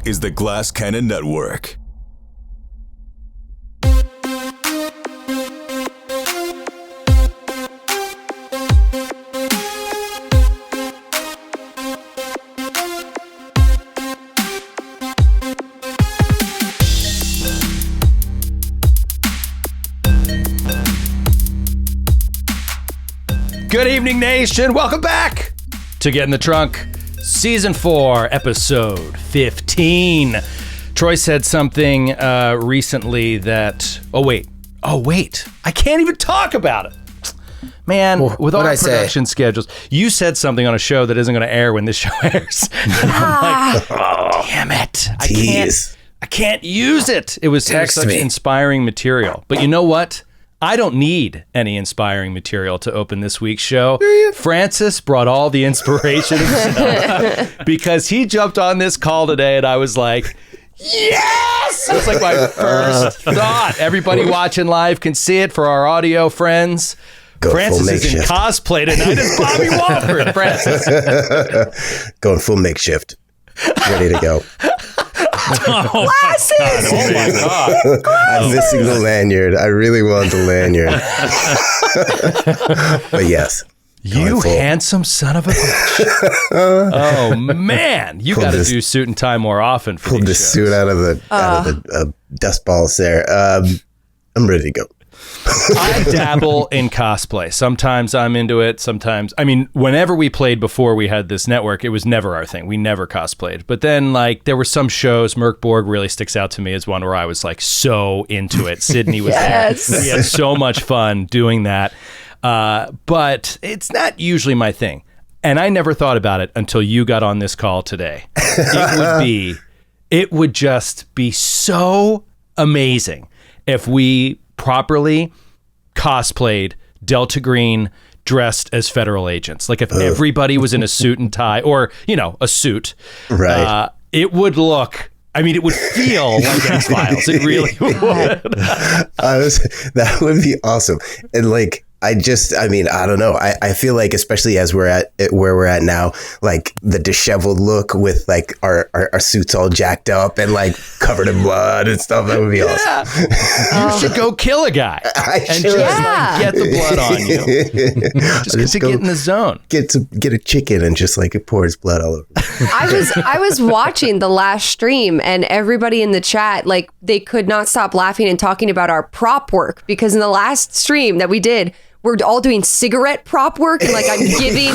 is the Glass Cannon Network. Good evening, Nation. Welcome back to Get in the Trunk, Season 4, Episode 15. Troy said something recently that... Oh, wait. I can't even talk about it. Man, with all our production schedules, you said something on a show that isn't going to air when this show airs. I'm like, damn it. I can't use it. It was such inspiring material. But you know what? I don't need any inspiring material to open this week's show. Francis brought all the inspiration himself because he jumped on this call today and I was like, yes! It was like my first thought. Everybody watching live can see it for our audio friends. Francis is in cosplay tonight as Bobby Walford. Francis. Going full makeshift. Ready to go. Glasses! Oh my God. I'm missing the lanyard. I really want the lanyard. But yes. You handsome son of a bitch. Oh man. You got to do suit and tie more often for pulled these the shows. suit out of the dust balls there. I'm ready to go. I dabble in cosplay. Sometimes I'm into it. Sometimes, I mean, whenever we played before we had this network, it was never our thing. We never cosplayed. But then, like, there were some shows. Merkborg really sticks out to me as one where I was like so into it. Sydney was there. We had so much fun doing that. But it's not usually my thing. And I never thought about it until you got on this call today. It would just be so amazing if we properly cosplayed Delta Green dressed as federal agents. Like if everybody was in a suit and tie or, a suit, right? It would look, it would feel like X-Files. It really would. That would be awesome. And like, I don't know. I feel like, especially as we're at where we're at now, like the disheveled look with like our suits all jacked up and like covered in blood and stuff. That would be awesome. You should go kill a guy and get the blood on you. just to get in the zone. Get a chicken and just like it pours blood all over. I was watching the last stream and everybody in the chat, like they could not stop laughing and talking about our prop work because in the last stream that we did, we're all doing cigarette prop work and like I'm giving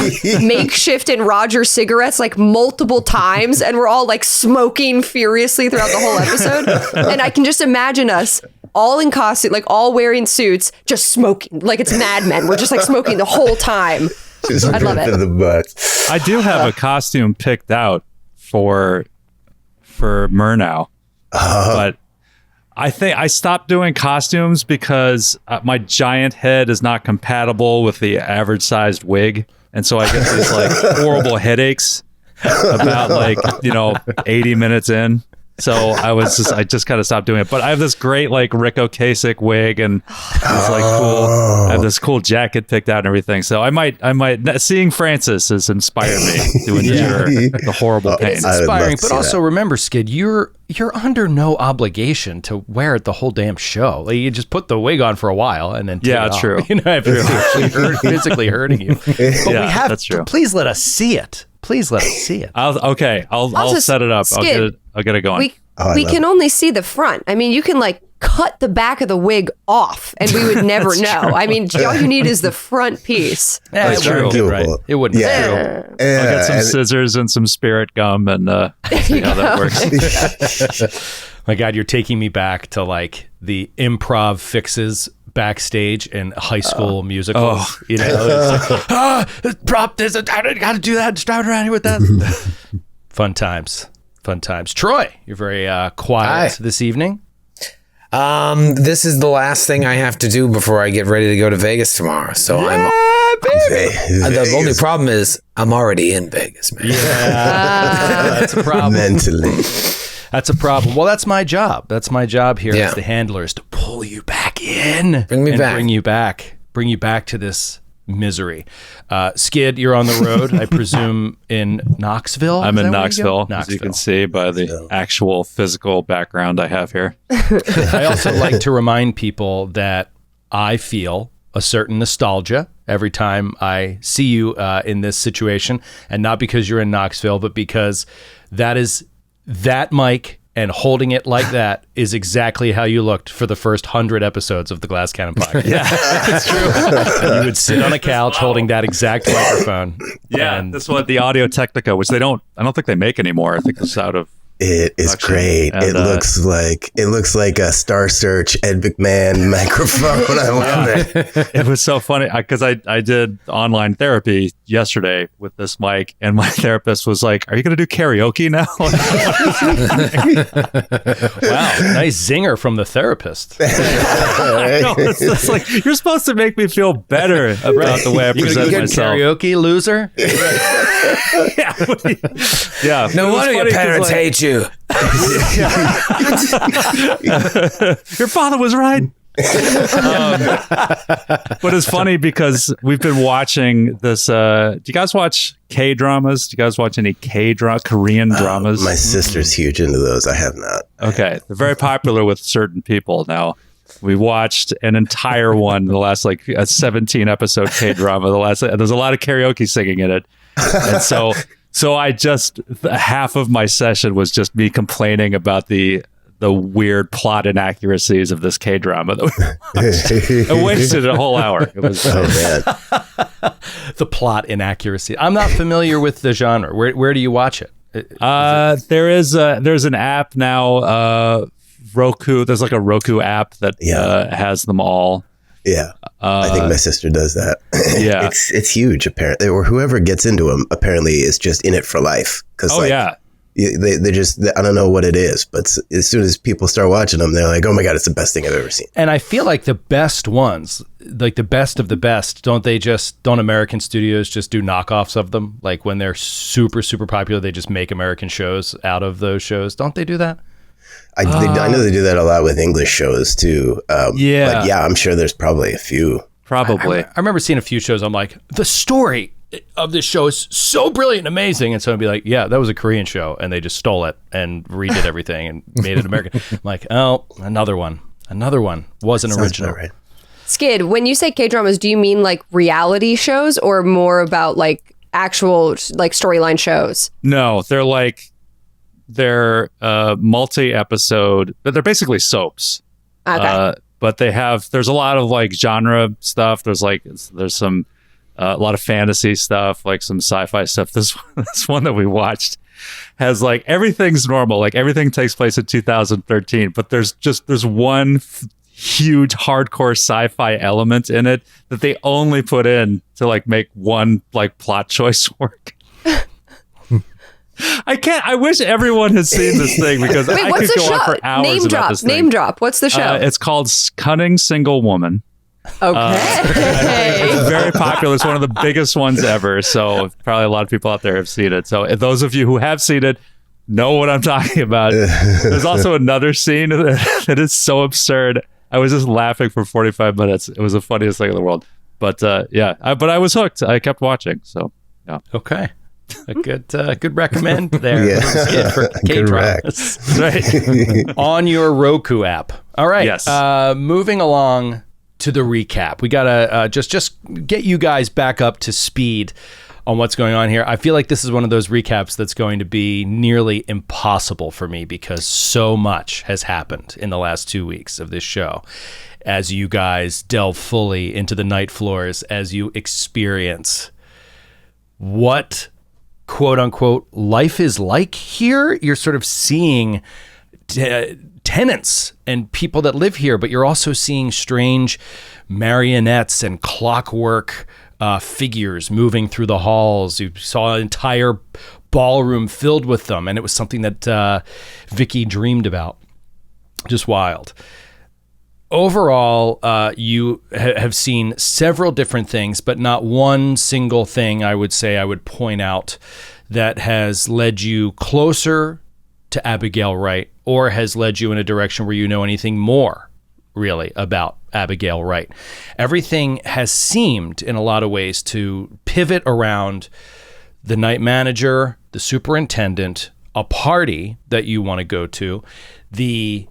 makeshift and Roger cigarettes like multiple times and we're all like smoking furiously throughout the whole episode. And I can just imagine us all in costume, like all wearing suits, just smoking like it's Mad Men. We're just like smoking the whole time. I love it. I do have a costume picked out for Murnau, but I think I stopped doing costumes because my giant head is not compatible with the average sized wig. And so I get these like horrible headaches about 80 minutes in. So I just kind of stopped doing it. But I have this great like Rick Ocasek wig and it's like cool. I have this cool jacket picked out and everything. So I might seeing Francis has inspired me to endure the horrible pain. It's inspiring, but also remember, Skid, you're under no obligation to wear it the whole damn show. Like, you just put the wig on for a while and then take it off. True. If you're actually physically hurting you. But we have that's true. Please let us see it. Please let us see it. I'll set it up. Skid, I'll get it going. We can only see the front. You can like cut the back of the wig off and we would never know. All you need is the front piece. Yeah, that's true. Right. It wouldn't be true. I'll get some scissors and some spirit gum and see how that works. My God, you're taking me back to like the improv fixes backstage in high school musicals. It's like, prop this, I gotta do that, just driving around here with that. Fun times. Troy, you're very quiet this evening. This is the last thing I have to do before I get ready to go to Vegas tomorrow. So the only problem is I'm already in Vegas, man. Yeah, that's a problem. Mentally. That's a problem. Well, that's my job. That's my job here as the handler is to pull you back in. Bring me back. Bring you back to this misery. Skid, you're on the road, I presume, in Knoxville? I'm in Knoxville, Knoxville, as you can see by the actual physical background I have here. I also like to remind people that I feel a certain nostalgia every time I see you in this situation, and not because you're in Knoxville, but because that mic and holding it like that is exactly how you looked for the first 100 episodes of the Glass Cannon podcast. Yeah, it's true. And you would sit on a couch holding that exact microphone. Yeah, and this one, the Audio Technica, which I don't think they make anymore. I think it's out of. It is great. And, it looks like a Star Search Ed McMahon microphone. I love it. It was so funny because I did online therapy yesterday with this mic, and my therapist was like, "Are you going to do karaoke now?" Wow, nice zinger from the therapist. I know, it's like, you're supposed to make me feel better about the way I present myself. Karaoke loser. Yeah. No wonder your parents hate you. Your father was right. But it's funny because we've been watching this. Do you guys watch K-dramas? Do you guys watch any Korean dramas? My sister's huge into those. I have not. Okay. They're very popular with certain people now. We watched an entire one, the last like a 17 episode K-drama. There's a lot of karaoke singing in it. And so I just, half of my session was just me complaining about the weird plot inaccuracies of this K-drama that we watched. I wasted a whole hour. It was bad. The plot inaccuracy. I'm not familiar with the genre. Where do you watch it? There's an app now, Roku. There's like a Roku app that has them all. Yeah, I think my sister does that. Yeah, it's huge. Apparently, or whoever gets into them apparently is just in it for life. Because they just, I don't know what it is, but as soon as people start watching them, they're like, "Oh my god, it's the best thing I've ever seen." And I feel like the best ones, like the best of the best, don't American studios just do knockoffs of them? Like when they're super super popular, they just make American shows out of those shows. Don't they do that? I know they do that a lot with English shows too. But yeah, I'm sure there's probably a few. Probably. I remember seeing a few shows. I'm like, the story of this show is so brilliant and amazing. And so I'd be like, yeah, that was a Korean show. And they just stole it and redid everything and made it American. I'm like, oh, another one. Wasn't original. Right. Skid, when you say K-dramas, do you mean like reality shows or more about like actual like storyline shows? No, they're multi-episode, but they're basically soaps. Okay. But there's a lot of like genre stuff. There's some a lot of fantasy stuff, like some sci-fi stuff. This one that we watched has like everything's normal, like everything takes place in 2013, but there's one huge hardcore sci-fi element in it that they only put in to like make one like plot choice work. I wish everyone had seen this thing because I could go on for hours about this thing. Name drop. What's the show? It's called Cunning Single Woman. Okay. It's very popular. It's one of the biggest ones ever. So probably a lot of people out there have seen it. So those of you who have seen it know what I'm talking about. There's also another scene that is so absurd. I was just laughing for 45 minutes. It was the funniest thing in the world. But but I was hooked. I kept watching. So yeah. Okay. A good recommend there. Yeah. For K-dramas. Right. On your Roku app. All right. Yes. Moving along to the recap. We gotta just get you guys back up to speed on what's going on here. I feel like this is one of those recaps that's going to be nearly impossible for me because so much has happened in the last 2 weeks of this show. As you guys delve fully into the night floors, as you experience what quote unquote life is like here. You're sort of seeing tenants and people that live here, but you're also seeing strange marionettes and clockwork figures moving through the halls. You saw an entire ballroom filled with them, and it was something that Vickie dreamed about. Just wild. Overall, you have seen several different things, but not one single thing I would say I would point out that has led you closer to Abigail Wright or has led you in a direction where you know anything more really, about Abigail Wright. Everything has seemed, in a lot of ways, to pivot around the night manager, the superintendent, a party that you want to go to, the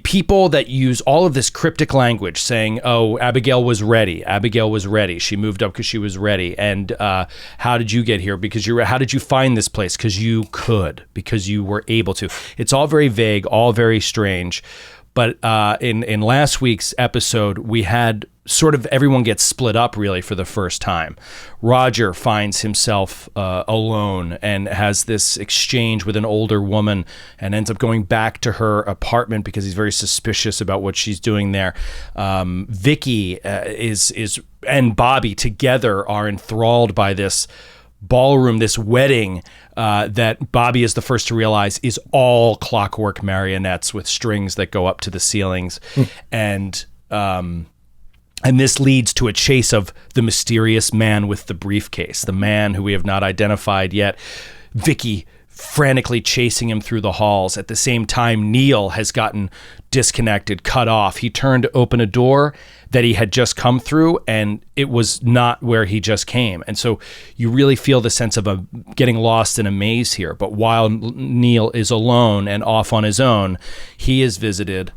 people that use all of this cryptic language saying, oh, Abigail was ready. Abigail was ready. She moved up because she was ready. And how did you get here? How did you find this place? Because you could, because you were able to. It's all very vague, all very strange. But in last week's episode, we had sort of everyone gets split up really for the first time. Roger finds himself alone and has this exchange with an older woman and ends up going back to her apartment because he's very suspicious about what she's doing there. Vickie is and Bobby together are enthralled by this ballroom, this wedding that Bobby is the first to realize is all clockwork marionettes with strings that go up to the ceilings. And this leads to a chase of the mysterious man with the briefcase, the man who we have not identified yet. Vickie frantically chasing him through the halls. At the same time, Neal has gotten disconnected, cut off. He turned to open a door that he had just come through, and it was not where he just came. And so you really feel the sense of getting lost in a maze here. But while Neal is alone and off on his own, he is visited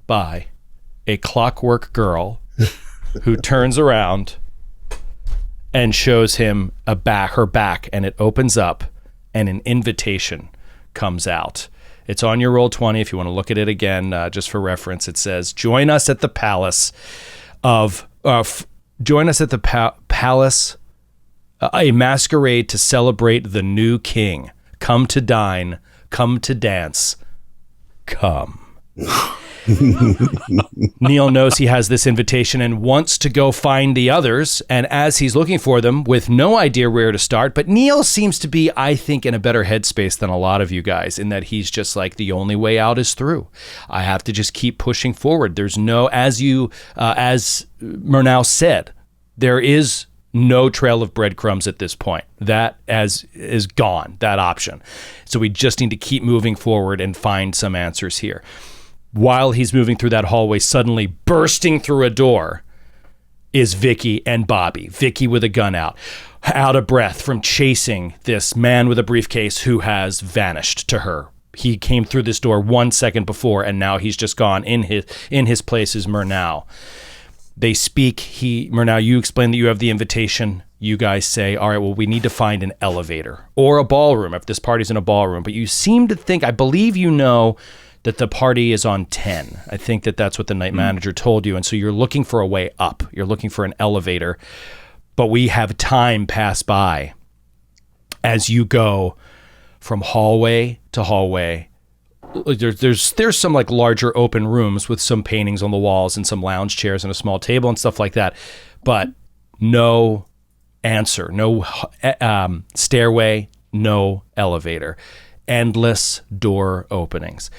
by a clockwork girl who turns around and shows him her back, and it opens up and an invitation comes out. It's on your Roll20 if you want to look at it again, just for reference. It says, join us at the palace of palace, a masquerade to celebrate the new king. Come to dine, come to dance, come. Neal knows he has this invitation and wants to go find the others. And as he's looking for them with no idea where to start, but Neal seems to be, I think, in a better headspace than a lot of you guys, in that he's just like, the only way out is through. I have to just keep pushing forward. There's no, as Mrema said, there is no trail of breadcrumbs at this point. That is gone, that option. So we just need to keep moving forward and find some answers here. While he's moving through that hallway, suddenly bursting through a door is Vickie and Bobby. Vickie with a gun out of breath from chasing this man with a briefcase who has vanished to her. He came through this door 1 second before, and now he's just gone. In his place is Mrema. They speak. Mrema, you explain that you have the invitation. You guys say, all right, well, we need to find an elevator or a ballroom if this party's in a ballroom. But you seem to think, I believe you know, that the party is on 10. I think that's what the night manager told you. And so you're looking for a way up. You're looking for an elevator. But we have time pass by as you go from hallway to hallway. There's some like larger open rooms with some paintings on the walls and some lounge chairs and a small table and stuff like that. But no answer, no stairway, no elevator. Endless door openings.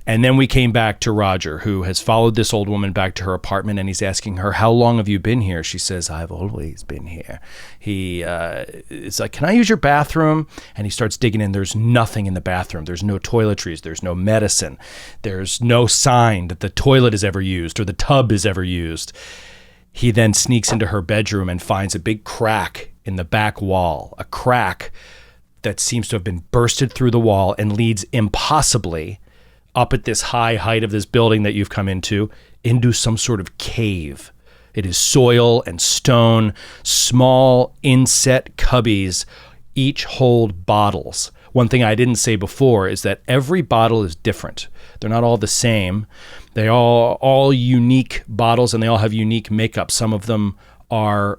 And then we came back to Roger, who has followed this old woman back to her apartment, and he's asking her, how long have you been here? She says, I've always been here. He is like, can I use your bathroom? And he starts digging in. There's nothing in the bathroom. There's no toiletries. There's no medicine. There's no sign that the toilet is ever used or the tub is ever used. He then sneaks into her bedroom and finds a big crack in the back wall, a crack that seems to have been bursted through the wall and leads impossibly up at this high height of this building that you've come into some sort of cave. It is soil and stone, small inset cubbies, each hold bottles. One thing I didn't say before is that every bottle is different. They're not all the same. They all unique bottles, and they all have unique makeup. Some of them are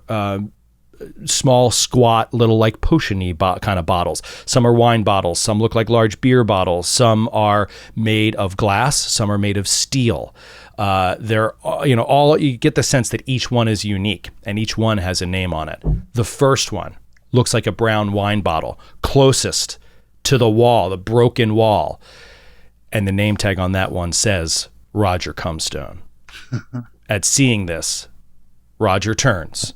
small, squat, little like potion-y kind of bottles. Some are wine bottles. Some look like large beer bottles. Some are made of glass. Some are made of steel. They're, you get the sense that each one is unique and each one has a name on it. The first one looks like a brown wine bottle, closest to the wall, the broken wall. And the name tag on that one says Roger Comstone. At seeing this, Roger turns,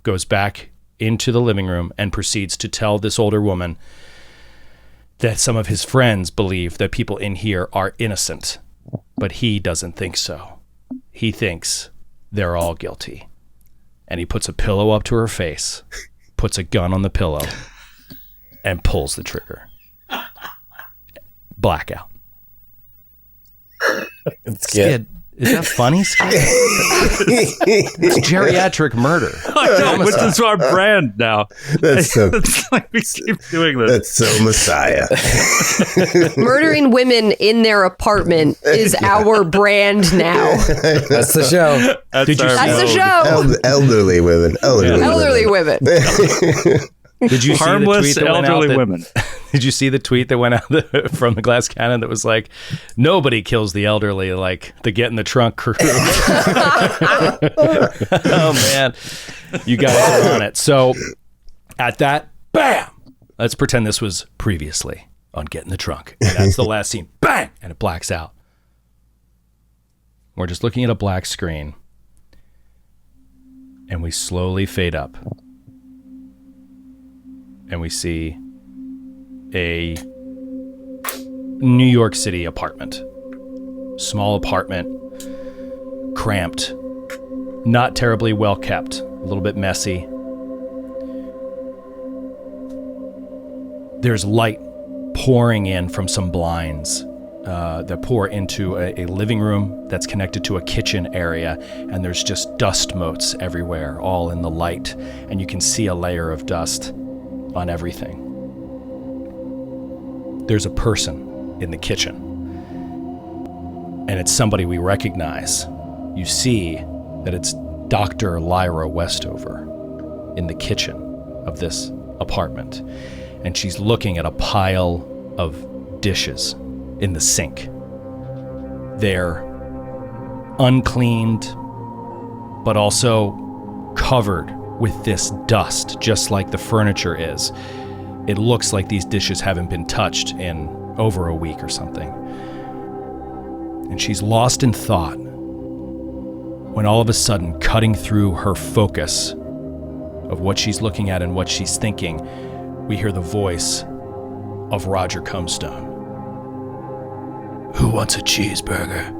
goes back into the living room and proceeds to tell this older woman that some of his friends believe that people in here are innocent but he doesn't think so. He thinks they're all guilty. And he puts a pillow up to her face, puts a gun on the pillow, and pulls the trigger. Blackout. It's good. Is that funny, Skid? It's geriatric murder. Which is our brand now. That's so. It's like we keep doing this. That's so Messiah. Murdering women in their apartment is our brand now. That's the show. That's That's the show. Elderly women. Elderly women. Did you Harmless see the tweet that went out elderly that- women. Did you see the tweet that went out from the Glass Cannon that was like, nobody kills the elderly like the Get in the Trunk crew? Oh, man. You guys are on it. So at that, bam! Let's pretend this was previously on Get in the Trunk. And that's the last scene. Bang! And it blacks out. We're just looking at a black screen. And we slowly fade up. And we see a New York City apartment. Small apartment, cramped, not terribly well kept, a little bit messy. There's light pouring in from some blinds that pour into a living room that's connected to a kitchen area, and there's just dust motes everywhere, all in the light, and you can see a layer of dust on everything. There's a person in the kitchen, and it's somebody we recognize. You see that it's Dr. Lyra Westover in the kitchen of this apartment, and she's looking at a pile of dishes in the sink. They're uncleaned, but also covered with this dust, just like the furniture is. It looks like these dishes haven't been touched in over a week or something. And she's lost in thought when all of a sudden, cutting through her focus of what she's looking at and what she's thinking, we hear the voice of Roger Comstone. Who wants a cheeseburger?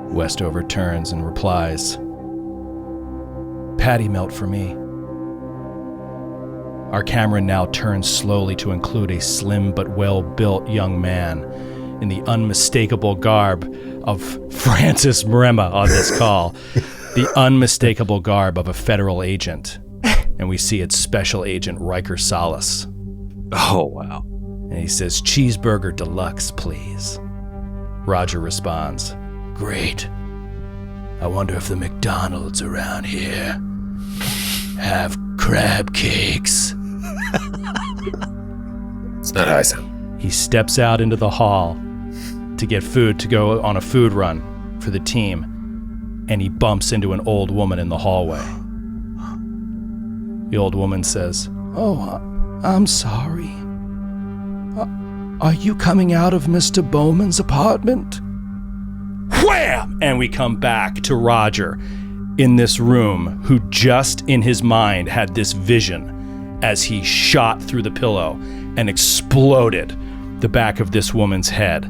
Westover turns and replies, patty melt for me. Our camera now turns slowly to include a slim but well-built young man in the unmistakable garb of Francis Mrema on this call. The unmistakable garb of a federal agent. And we see it's Special Agent Riker Salas. Oh, wow. And he says, cheeseburger deluxe, please. Roger responds, great. I wonder if the McDonald's around here have crab cakes. It's not how I sound. He steps out into the hall to get food, to go on a food run for the team, and he bumps into an old woman in the hallway. The old woman says, oh, I'm sorry. Are you coming out of Mr. Bowman's apartment? Wham! And we come back to Roger in this room, who just in his mind had this vision as he shot through the pillow and exploded the back of this woman's head.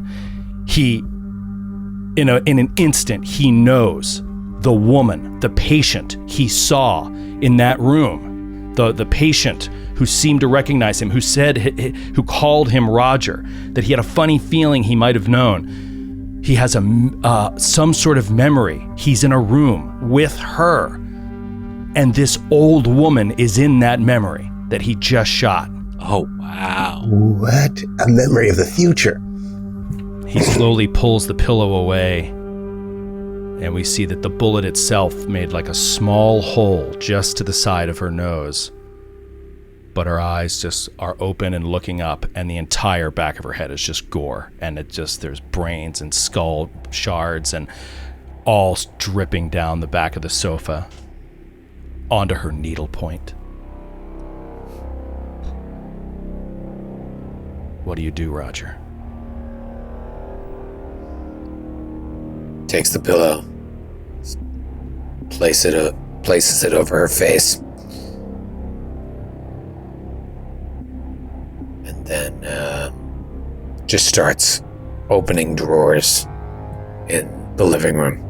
He, in an instant, he knows the woman, the patient he saw in that room, the patient who seemed to recognize him, who called him Roger, that he had a funny feeling he might have known. He has some sort of memory. He's in a room with her, and this old woman is in that memory that he just shot. Oh, wow. What? A memory of the future. He slowly pulls the pillow away, and we see that the bullet itself made like a small hole just to the side of her nose. But her eyes just are open and looking up, and the entire back of her head is just gore. And there's brains and skull shards and all dripping down the back of the sofa onto her needlepoint. What do you do, Roger? Takes the pillow, places it over her face, and then just starts opening drawers in the living room,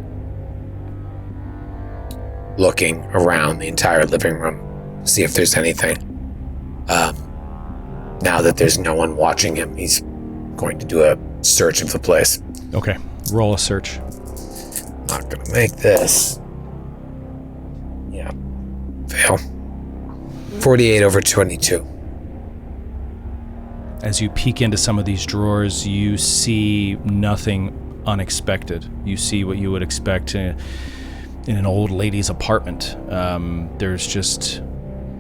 looking around the entire living room to see if there's anything. Now that there's no one watching him, he's going to do a search of the place. Okay, roll a search. Not gonna make this. Yeah. Fail. 48 over 22. As you peek into some of these drawers, you see nothing unexpected. You see what you would expect in an old lady's apartment.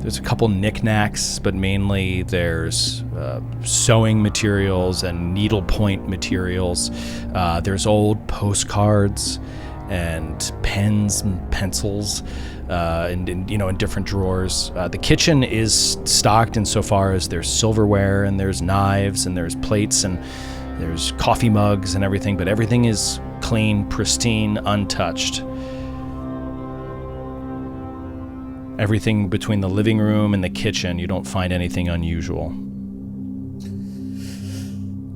There's a couple knickknacks, but mainly there's sewing materials and needlepoint materials. There's old postcards and pens and pencils, in different drawers. The kitchen is stocked insofar as there's silverware and there's knives and there's plates and there's coffee mugs and everything, but everything is clean, pristine, untouched. Everything between the living room and the kitchen, you don't find anything unusual.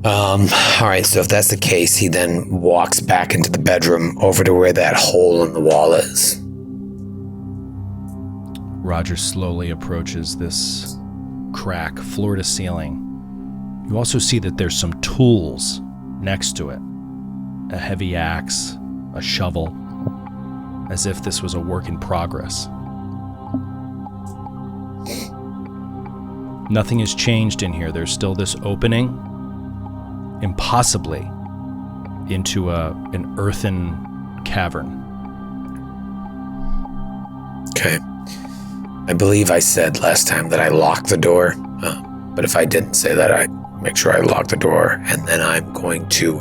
All right, so if that's the case, he then walks back into the bedroom over to where that hole in the wall is. Roger slowly approaches this crack, floor to ceiling. You also see that there's some tools next to it. A heavy axe, a shovel, as if this was a work in progress. Nothing has changed in here. There's still this opening, impossibly, into an earthen cavern. Okay. I believe I said last time that I locked the door, but if I didn't say that, I make sure I lock the door, and then I'm going to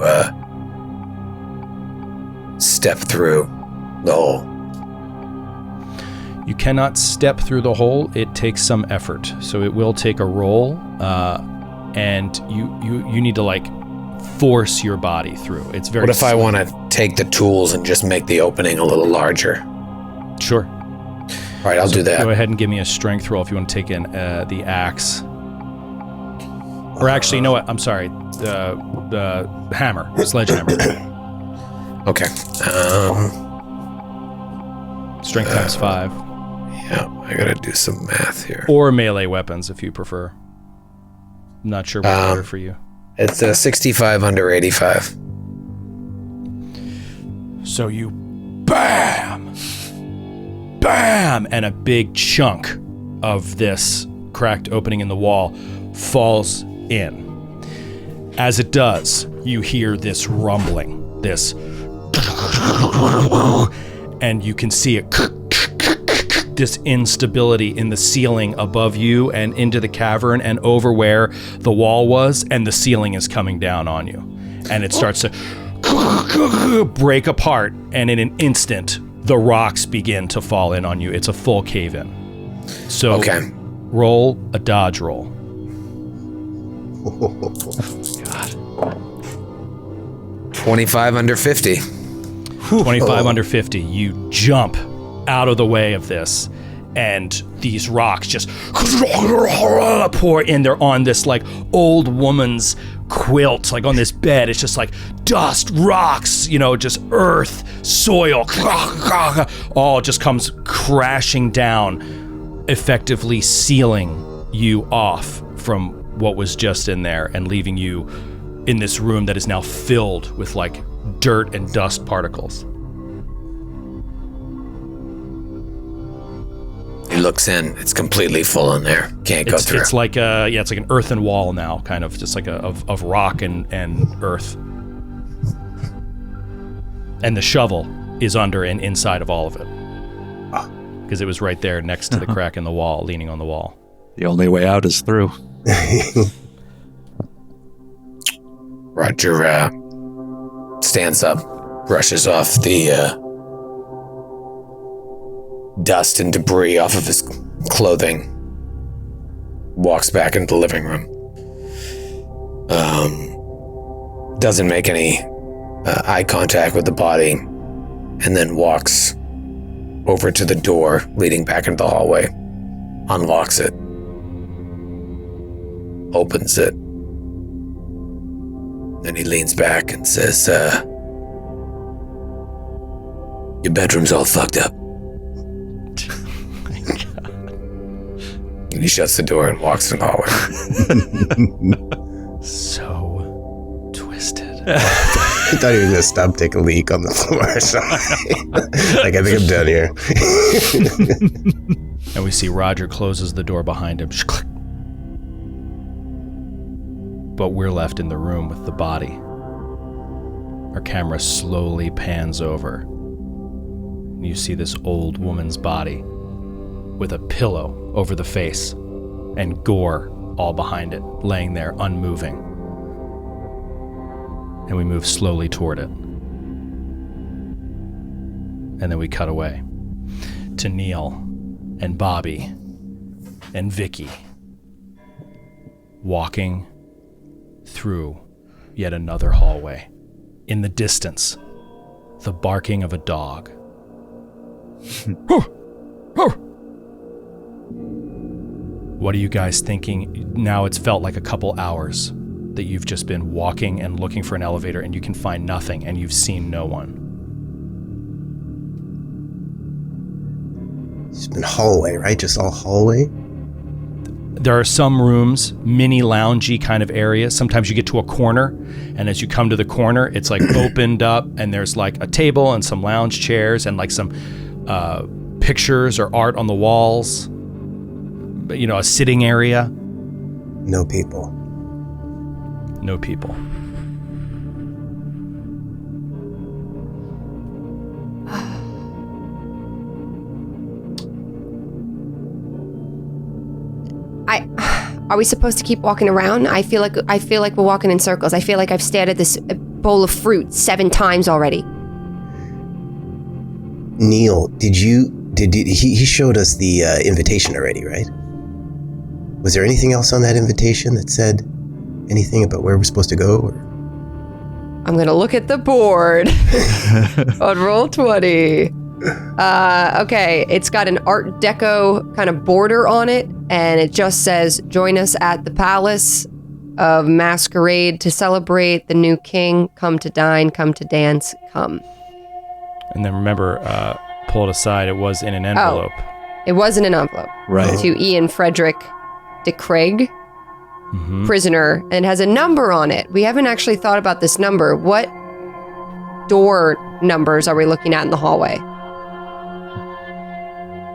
step through the hole. You cannot step through the hole. It takes some effort, so it will take a roll, and you need to force your body through. It's very. What if I want to take the tools and just make the opening a little larger? Sure. All right, I'll do that. Go ahead and give me a strength roll if you want to take in the axe. Or actually, you know what? I'm sorry. The hammer, sledgehammer. Okay. Strength times 5. Yeah, I gotta do some math here. Or melee weapons if you prefer. I'm not sure what's better for you. It's 65 under 85. So you BAM! BAM! And a big chunk of this cracked opening in the wall falls in. As it does, you hear this rumbling, this, and you can see it, this instability in the ceiling above you and into the cavern and over where the wall was, and the ceiling is coming down on you. And it starts to break apart, and in an instant, the rocks begin to fall in on you. It's a full cave-in. So roll a dodge roll. God. 25 under 50. 25 under 50. You jump out of the way of this, and these rocks just pour in. They're on this old woman's quilt, on this bed. It's just dust, rocks, just earth, soil, all just comes crashing down, effectively sealing you off from what was just in there and leaving you in this room that is now filled with dirt and dust particles. He looks in. It's completely full in there. Can't go through. It's like an earthen wall now, kind of just of rock and earth. And the shovel is under and inside of all of it, because it was right there next to the crack in the wall, leaning on the wall. The only way out is through. Roger stands up, brushes off the dust and debris off of his clothing, walks back into the living room. Doesn't make any eye contact with the body, and then walks over to the door leading back into the hallway, unlocks it, opens it, Then he leans back and says, your bedroom's all fucked up. And he shuts the door and walks in the hallway. So twisted. I thought he was gonna stop, take a leak on the floor or something. Like, I think I'm done here. And we see Roger closes the door behind him. But we're left in the room with the body. Our camera slowly pans over. And you see this old woman's body with a pillow over the face and gore all behind it, laying there unmoving. And we move slowly toward it. And then we cut away to Neal and Bobby and Vickie walking through yet another hallway. In the distance, the barking of a dog. What are you guys thinking? Now it's felt like a couple hours that you've just been walking and looking for an elevator and you can find nothing and you've seen no one. It's been hallway, right? Just all hallway? There are some rooms, mini loungy kind of areas. Sometimes you get to a corner, and as you come to the corner, it's like opened up, and there's like a table and some lounge chairs and like some pictures or art on the walls. You know, a sitting area. No people. No people. Are we supposed to keep walking around? I feel like we're walking in circles. I feel like I've stared at this bowl of fruit 7 times already. Neal, he showed us the invitation already, right? Was there anything else on that invitation that said anything about where we're supposed to go? Or? I'm gonna look at the board on Roll20. Okay, it's got an Art Deco kind of border on it, and it just says, join us at the Palace of Masquerade to celebrate the new king. Come to dine, come to dance, come. And then remember, pull it aside, it was in an envelope. Oh, it was in an envelope. Right. To Ian Frederick de Craig, prisoner, and has a number on it. We haven't actually thought about this number. What door numbers are we looking at in the hallway?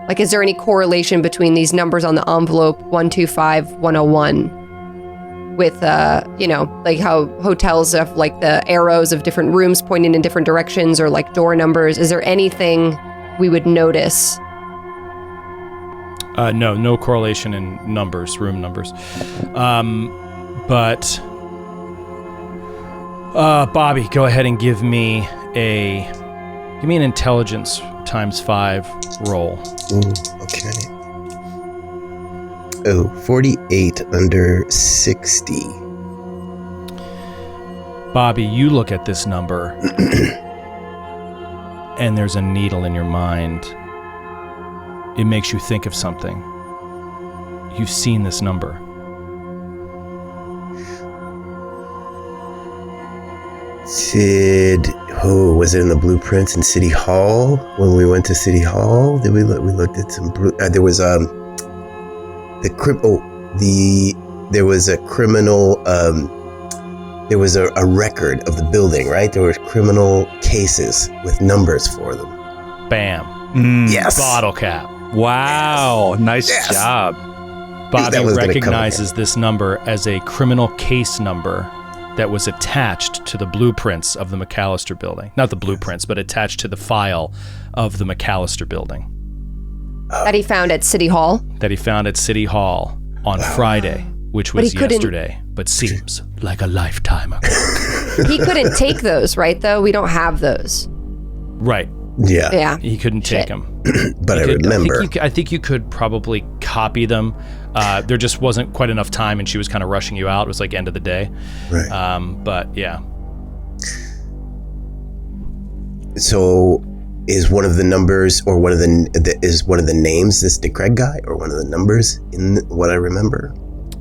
Like, is there any correlation between these numbers on the envelope 125, 101 with, like how hotels have like the arrows of different rooms pointing in different directions or like door numbers? Is there anything we would notice? No correlation in numbers, room numbers. But Bobby, go ahead and give me an intelligence ×5 roll. Ooh, okay. Oh, 48 under 60. Bobby, you look at this number and there's a needle in your mind. It makes you think of something. You've seen this number. Was it in the blueprints in City Hall? When we went to City Hall, did we looked at some? There was there was a criminal. There was a record of the building, right? There were criminal cases with numbers for them. Bam. Yes. Bottle cap. Wow. Yes. Nice Yes. job. Bobby recognizes this number as a criminal case number that was attached to the blueprints of the McAllister building. Not the blueprints, but attached to the file of the McAllister building. That he found at City Hall? That he found at City Hall on Friday, which was yesterday, but seems like a lifetime ago. He couldn't take those, right, though? We don't have those. Right. Yeah. Yeah. He couldn't take them. But I remember. I think you could probably copy them. There just wasn't quite enough time, and she was kind of rushing you out. It was like end of the day. Right. But yeah. So, is one of the numbers or one of the names this DeCraig guy, or one of the numbers in what I remember?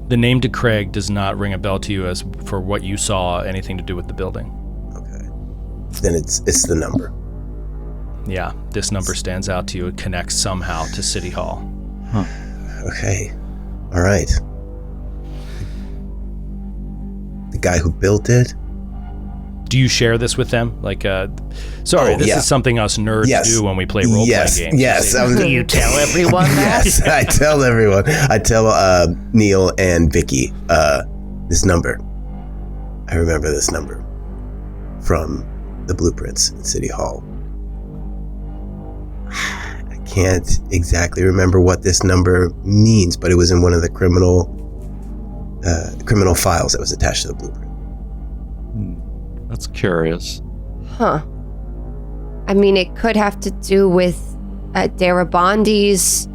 The name de Craig does not ring a bell to you as for what you saw anything to do with the building. Okay. Then it's the number. Yeah, this number stands out to you. It connects somehow to City Hall. Huh. Okay. All right. The guy who built it. Do you share this with them? Like, this is something us nerds do when we play role-playing games. Yes. Do you tell everyone that? Yes, I tell everyone. I tell Neal and Vickie this number. I remember this number from the blueprints in City Hall. I can't exactly remember what this number means, but it was in one of the criminal files that was attached to the blueprint. That's curious. Huh. I mean, it could have to do with Darabondi's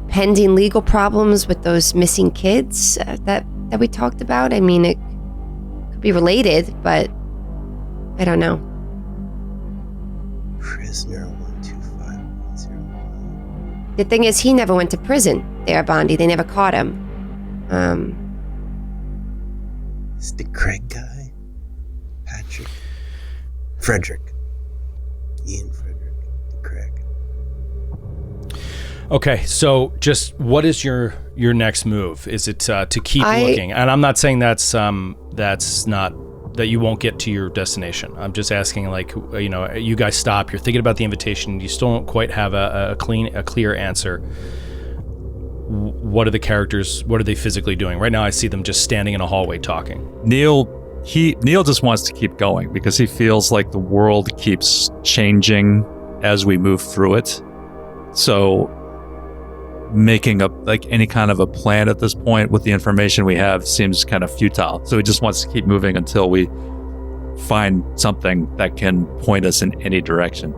pending legal problems with those missing kids that we talked about. I mean, it could be related, but I don't know. Prisoner 125101. The thing is, he never went to prison, Darabondi. They never caught him. Is the Craig guy? Patrick. Frederick. Ian Frederick. Craig. Okay, so just what is your next move? Is it to keep looking? And I'm not saying that's not that you won't get to your destination. I'm just asking, like, you guys stop. You're thinking about the invitation. You still don't quite have a clear answer. What are the characters? What are they physically doing right now? I see them just standing in a hallway talking. Neal just wants to keep going because he feels like the world keeps changing as we move through it. So making any kind of a plan at this point with the information we have seems kind of futile. So he just wants to keep moving until we find something that can point us in any direction.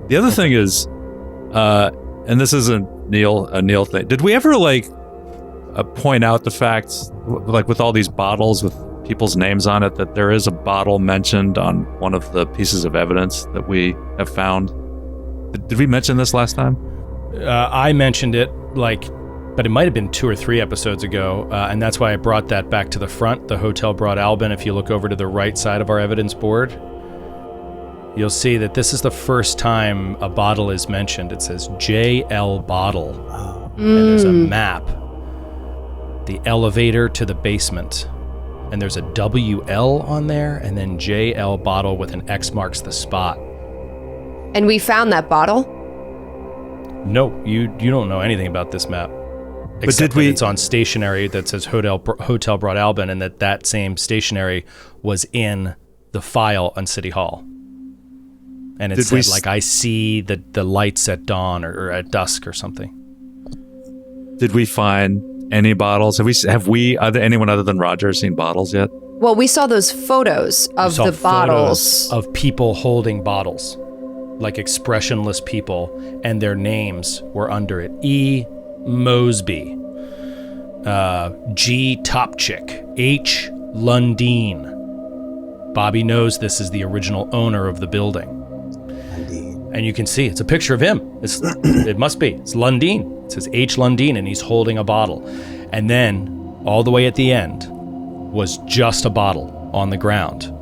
The other thing is, and this isn't a Neal thing. Did we ever point out the fact, with all these bottles with people's names on it, that there is a bottle mentioned on one of the pieces of evidence that we have found? Did we mention this last time? I mentioned it, but it might have been 2 or 3 episodes ago, and that's why I brought that back to the front. The hotel brought Albin. If you look over to the right side of our evidence board, you'll see that this is the first time a bottle is mentioned. It says JL bottle, and there's a map, the elevator to the basement, and there's a WL on there, and then JL bottle with an X marks the spot. And we found that bottle? No, you don't know anything about this map. Except that it's on stationery that says Hotel brought Albin, and that same stationery was in the file on City Hall. And it said, I see the lights at dawn or at dusk or something. Did we find any bottles? Have anyone other than Roger seen bottles yet? Well, we saw those photos of the bottles. Of people holding bottles, like expressionless people, and their names were under it. E. Mosby, G. Topchick, H. Lundeen. Bobby knows this is the original owner of the building. And you can see it's a picture of him. It must be. It's Lundeen. It says H. Lundeen, and he's holding a bottle. And then, all the way at the end, was just a bottle on the ground.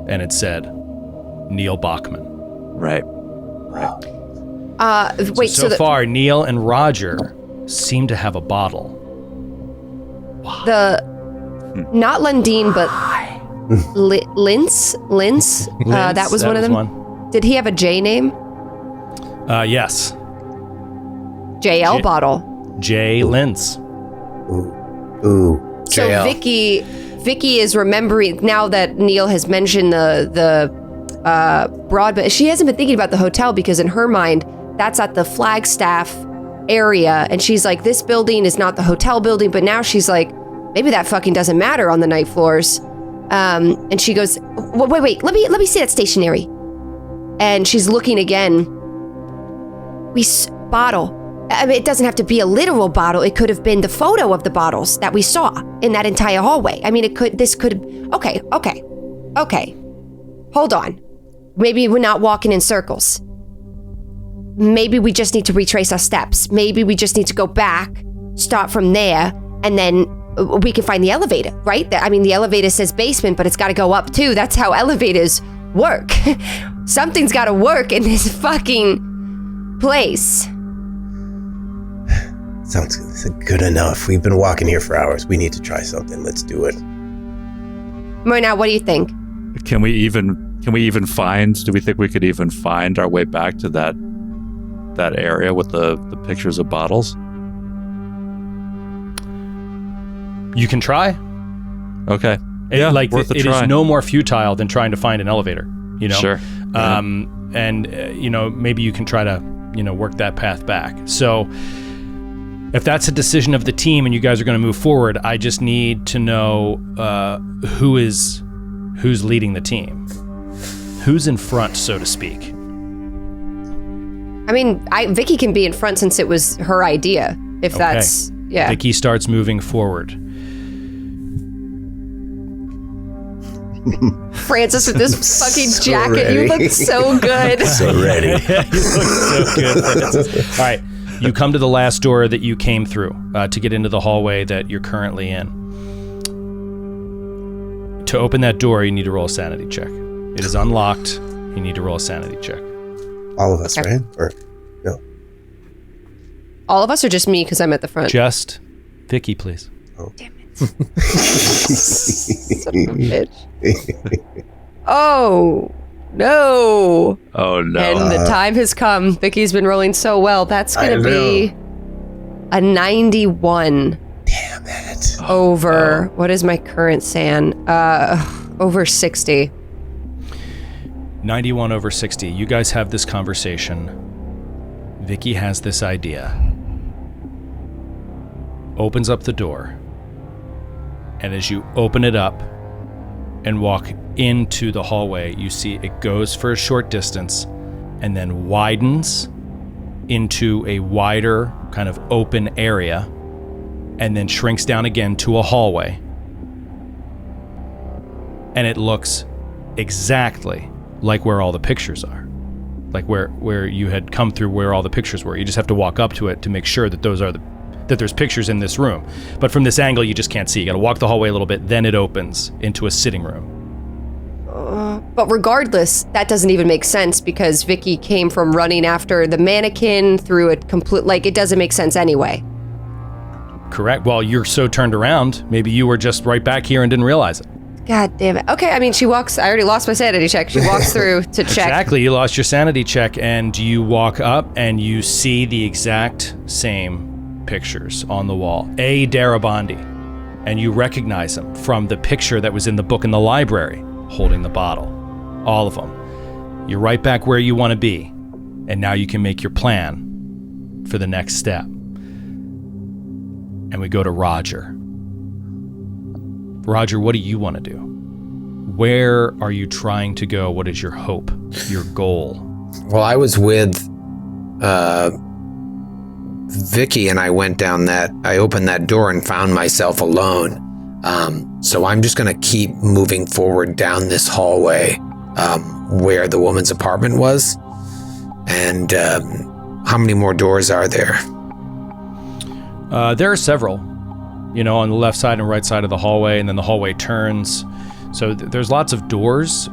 And it said, Neal Bachman. Right. Wait, so far, Neal and Roger seem to have a bottle. Wow. Not Lundeen, but Linz? That was one of them? Did he have a J name? Yes. JL bottle. J. Linz. Ooh. So Vickie is remembering now that Neal has mentioned the broadband. She hasn't been thinking about the hotel because in her mind, that's at the Flagstaff area. And she's like, this building is not the hotel building. But now she's like, maybe that fucking doesn't matter on the night floors. And she goes, wait, let me see that stationery. And she's looking again. Bottle. I mean, it doesn't have to be a literal bottle. It could have been the photo of the bottles that we saw in that entire hallway. I mean, okay. Hold on. Maybe we're not walking in circles. Maybe we just need to retrace our steps. Maybe we just need to go back, start from there, and then we can find the elevator, right? I mean, the elevator says basement, but it's got to go up too. That's how elevators work. Something's got to work in this fucking place. Sounds good enough. We've been walking here for hours. We need to try something. Let's do it. Myrna, what do you think? Can we even find? Do we think we could even find our way back to that area with the pictures of bottles? You can try. Okay. It is no more futile than trying to find an elevator. Sure. Maybe you can try to work that path back. So if that's a decision of the team and you guys are going to move forward, I just need to know who's leading the team, who's in front, so to speak. I mean, Vickie can be in front since it was her idea. If that's Vickie starts moving forward. Francis with this fucking jacket, you look so good. So ready. You look so good, Francis. All right. You come to the last door that you came through to get into the hallway that you're currently in. To open that door, you need to roll a sanity check. It is unlocked. You need to roll a sanity check. All of us, right? Or no? All of us, or just me because I'm at the front? Just Vickie, please. Oh. Damn it. Son of a bitch. Oh, no. Oh, no. And the time has come. Vickie's been rolling so well. That's going to be a 91. Damn it. Over, what is my current san? Over 60. 91 over 60. You guys have this conversation. Vickie has this idea. Opens up the door. And as you open it up and walk into the hallway, you see it goes for a short distance and then widens into a wider kind of open area and then shrinks down again to a hallway. And it looks exactly like where all the pictures are. Like where you had come through, where all the pictures were. You just have to walk up to it to make sure that that there's pictures in this room. But from this angle, you just can't see. You got to walk the hallway a little bit, then it opens into a sitting room. But regardless, that doesn't even make sense because Vickie came from running after the mannequin through a complete, it doesn't make sense anyway. Correct. Well, you're so turned around, maybe you were just right back here and didn't realize it. God damn it. Okay, I mean, she walks, I already lost my sanity check. She walks through to check. Exactly, you lost your sanity check and you walk up and you see the exact same pictures on the wall. A. Darabandi. And you recognize him from the picture that was in the book in the library, holding the bottle. All of them. You're right back where you want to be. And now you can make your plan for the next step. And we go to Roger. Roger, what do you want to do? Where are you trying to go? What is your hope, your goal? Well, I was with Vickie and I I opened that door and found myself alone. So I'm just going to keep moving forward down this hallway where the woman's apartment was. And how many more doors are there? There are several, on the left side and right side of the hallway, and then the hallway turns. So there's lots of doors.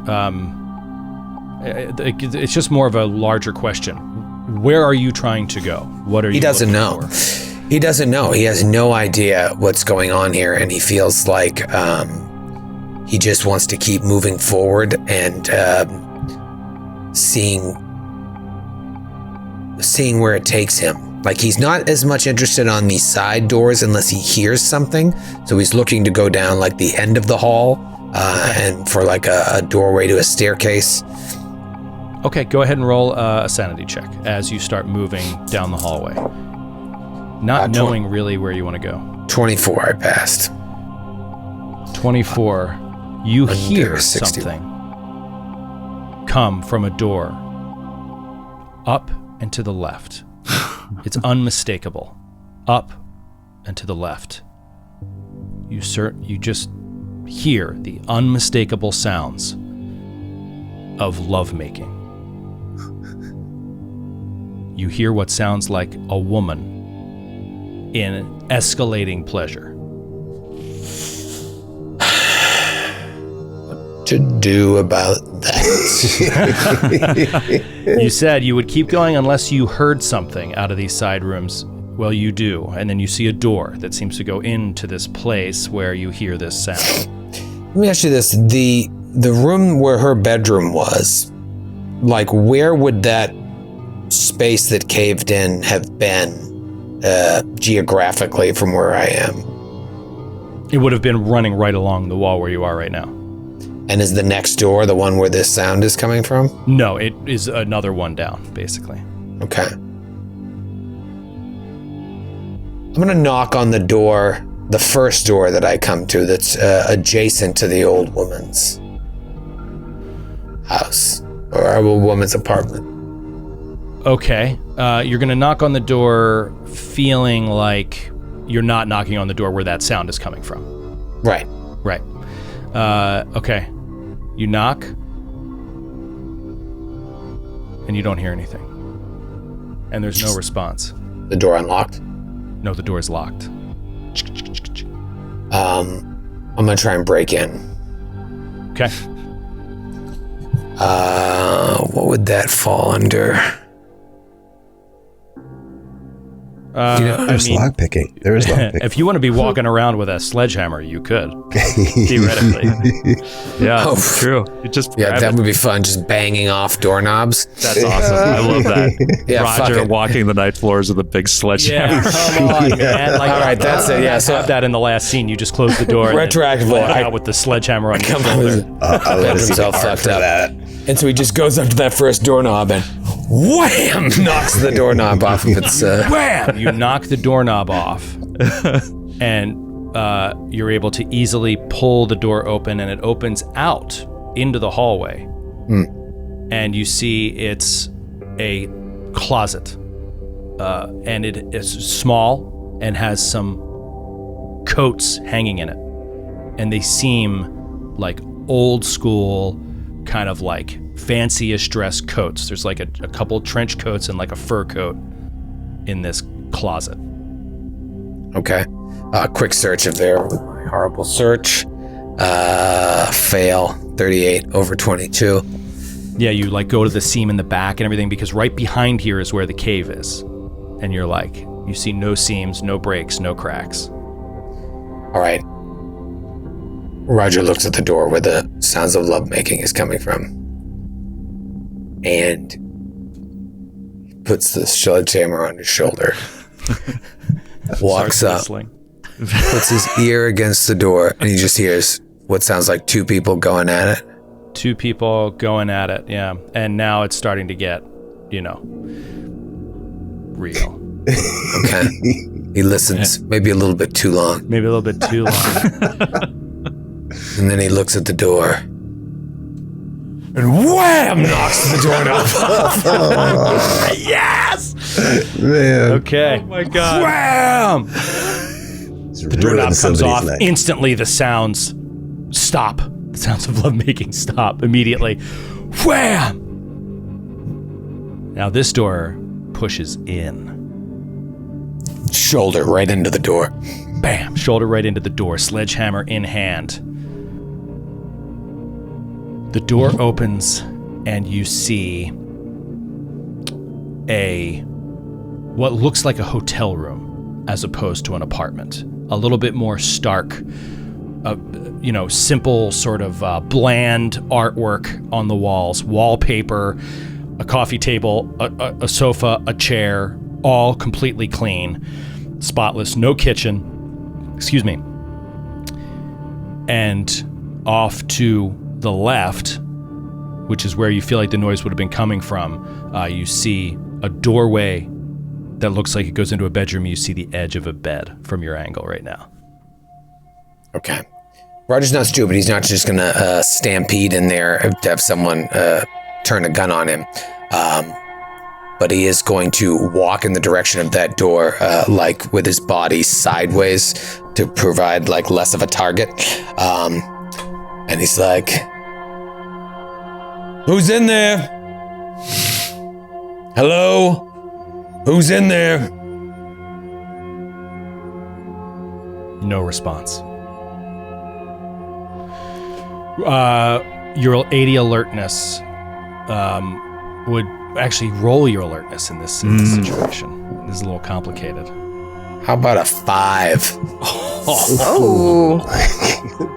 It's just more of a larger question. Where are you trying to go? What are you? He doesn't know. For? He doesn't know. He has no idea what's going on here, and he feels like he just wants to keep moving forward and seeing where it takes him. Like, he's not as much interested on these side doors unless he hears something. So he's looking to go down like the end of the hall and for like a doorway to a staircase. Okay, go ahead and roll a sanity check as you start moving down the hallway. Not knowing really where you want to go. 24, I passed. 24. You hear 60. something come from a door up and to the left. It's unmistakable. Up and to the left. You just hear the unmistakable sounds of lovemaking. You hear what sounds like a woman in escalating pleasure. to do about that? You said you would keep going unless you heard something out of these side rooms. Well, you do, and then you see a door that seems to go into this place where you hear this sound. Let me ask you this. The room where her bedroom was, like, where would that space that caved in have been geographically from where I am? It would have been running right along the wall where you are right now. And is the next door the one where this sound is coming from? No, it is another one down, basically. Okay. I'm going to knock on the door, the first door that I come to that's adjacent to the old woman's house, or our old woman's apartment. Okay. You're going to knock on the door feeling like you're not knocking on the door where that sound is coming from. Right. Right. Okay. You knock, and you don't hear anything. And there's no response. The door unlocked? No, the door is locked. I'm going to try and break in. Okay. What would that fall under? There's lockpicking. There is lockpicking. If you want to be walking around with a sledgehammer, you could. Theoretically. Yeah, true. You just grab that it. would be fun, just banging off doorknobs. That's awesome. I love that. Yeah, fuck Roger it. walking the night floors with a big sledgehammer. Yeah, come on, man. Like, All right, that's it. Yeah, so have that in the last scene. You just close the door. Retroactively, and then walk I- out with the sledgehammer on your Come shoulder. on. I'll let us himself hard fucked for up. that. And so he just goes up to that first doorknob and wham! Knocks the doorknob off of its... Wham! You knock the doorknob off, and you're able to easily pull the door open, and it opens out into the hallway. And you see it's a closet, and it is small and has some coats hanging in it, and they seem like old school, kind of like fancy-ish dress coats. There's like a couple trench coats and like a fur coat in this closet. Okay. Quick search of there with my horrible search. Fail. 38 over 22. Yeah, you like go to the seam in the back and everything, because right behind here is where the cave is. And you're like, you see no seams, no breaks, no cracks. All right. Roger looks at the door where the sounds of lovemaking is coming from. And he puts the sledgehammer on his shoulder. Walks up, Whistling. puts his ear against the door, and he just hears what sounds like two people going at it. Two people going at it, yeah. And now it's starting to get, real. Okay. He listens maybe a little bit too long. Maybe a little bit too long. And then he looks at the door. And wham! Knocks the doorknob off. Yes! Man, Okay. Oh my God. Wham! the Doorknob comes off. Instantly, the sounds stop. The sounds of lovemaking stop immediately. Wham! Now this door pushes in. Shoulder right into the door. Bam! Shoulder right into the door, sledgehammer in hand. The door opens, and you see what looks like a hotel room as opposed to an apartment. A little bit more stark, simple sort of bland artwork on the walls, wallpaper, a coffee table, a sofa, a chair, all completely clean, spotless, no kitchen. Excuse me. And off to the left, which is where you feel like the noise would have been coming from, you see a doorway that looks like it goes into a bedroom. You see the edge of a bed from your angle right now. Okay. Roger's not stupid. He's not just going to stampede in there to have someone turn a gun on him. But he is going to walk in the direction of that door, like with his body sideways to provide like less of a target. And he's like, "Who's in there? Hello? Who's in there?" No response. Your 80 alertness would actually roll your alertness in this situation. This is a little complicated. How about a 5? Oh.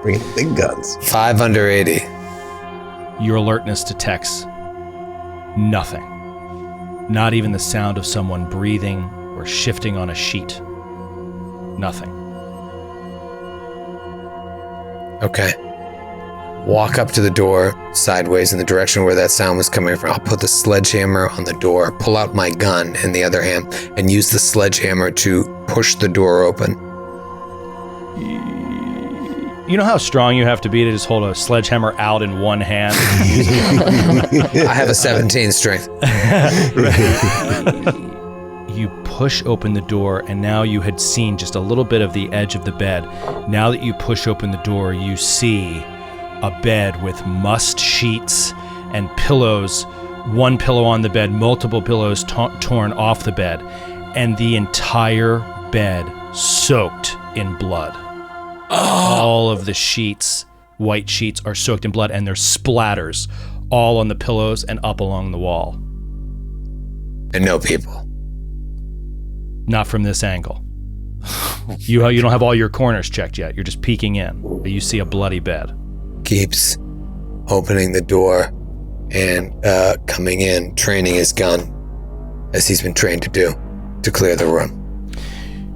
Bring big guns. 5 under 80. Your alertness detects nothing. Not even the sound of someone breathing or shifting on a sheet. Nothing. Okay. Walk up to the door sideways in the direction where that sound was coming from. I'll put the sledgehammer on the door, pull out my gun in the other hand, and use the sledgehammer to push the door open. You know how strong you have to be to just hold a sledgehammer out in one hand? I have a 17 strength. You push open the door, and now you had seen just a little bit of the edge of the bed. Now that you push open the door, you see a bed with mussed sheets and pillows, one pillow on the bed, multiple pillows torn off the bed, and the entire bed soaked in blood. All of the sheets, white sheets, are soaked in blood, and there's splatters all on the pillows and up along the wall. And no people. Not from this angle. You don't have all your corners checked yet. You're just peeking in, but you see a bloody bed. Keeps opening the door and coming in, training his gun, as he's been trained to do, to clear the room.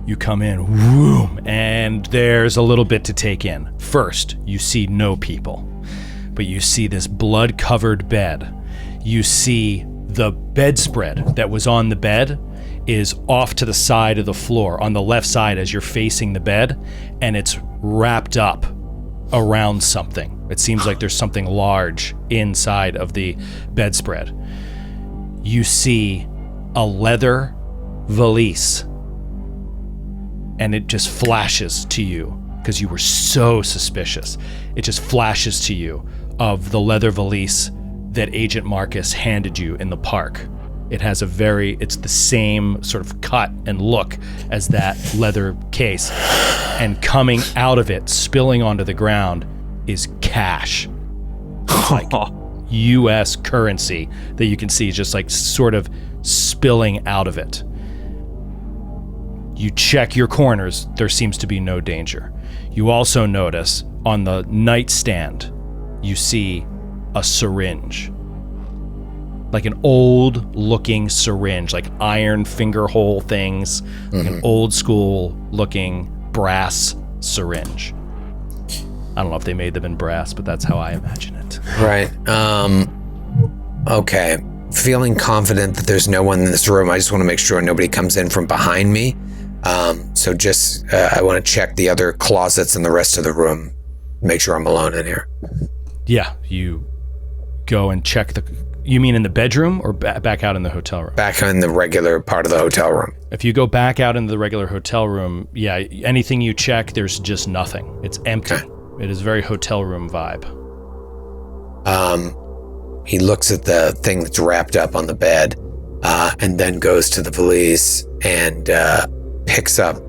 You come in, whoom, and there's a little bit to take in. First, you see no people, but you see this blood-covered bed. You see the bedspread that was on the bed is off to the side of the floor, on the left side as you're facing the bed, and it's wrapped up around something. It seems like there's something large inside of the bedspread. You see a leather valise, and it just flashes to you, because you were so suspicious. It just flashes to you of the leather valise that Agent Marcus handed you in the park. It has it's the same sort of cut and look as that leather case. And coming out of it, spilling onto the ground, is cash. It's like U.S. currency that you can see just like sort of spilling out of it. You check your corners, there seems to be no danger. You also notice on the nightstand, you see a syringe. Like an old looking syringe, like iron finger hole things, like an old school looking brass syringe. I don't know if they made them in brass, but that's how I imagine it. Right. Okay. Feeling confident that there's no one in this room, I just want to make sure nobody comes in from behind me. So just, I want to check the other closets in the rest of the room, make sure I'm alone in here. Yeah, you go and check you mean in the bedroom or back out in the hotel room? Back in the regular part of the hotel room. If you go back out into the regular hotel room, yeah, anything you check, there's just nothing. It's empty. Okay. It is very hotel room vibe. He looks at the thing that's wrapped up on the bed, and then goes to the valise and picks up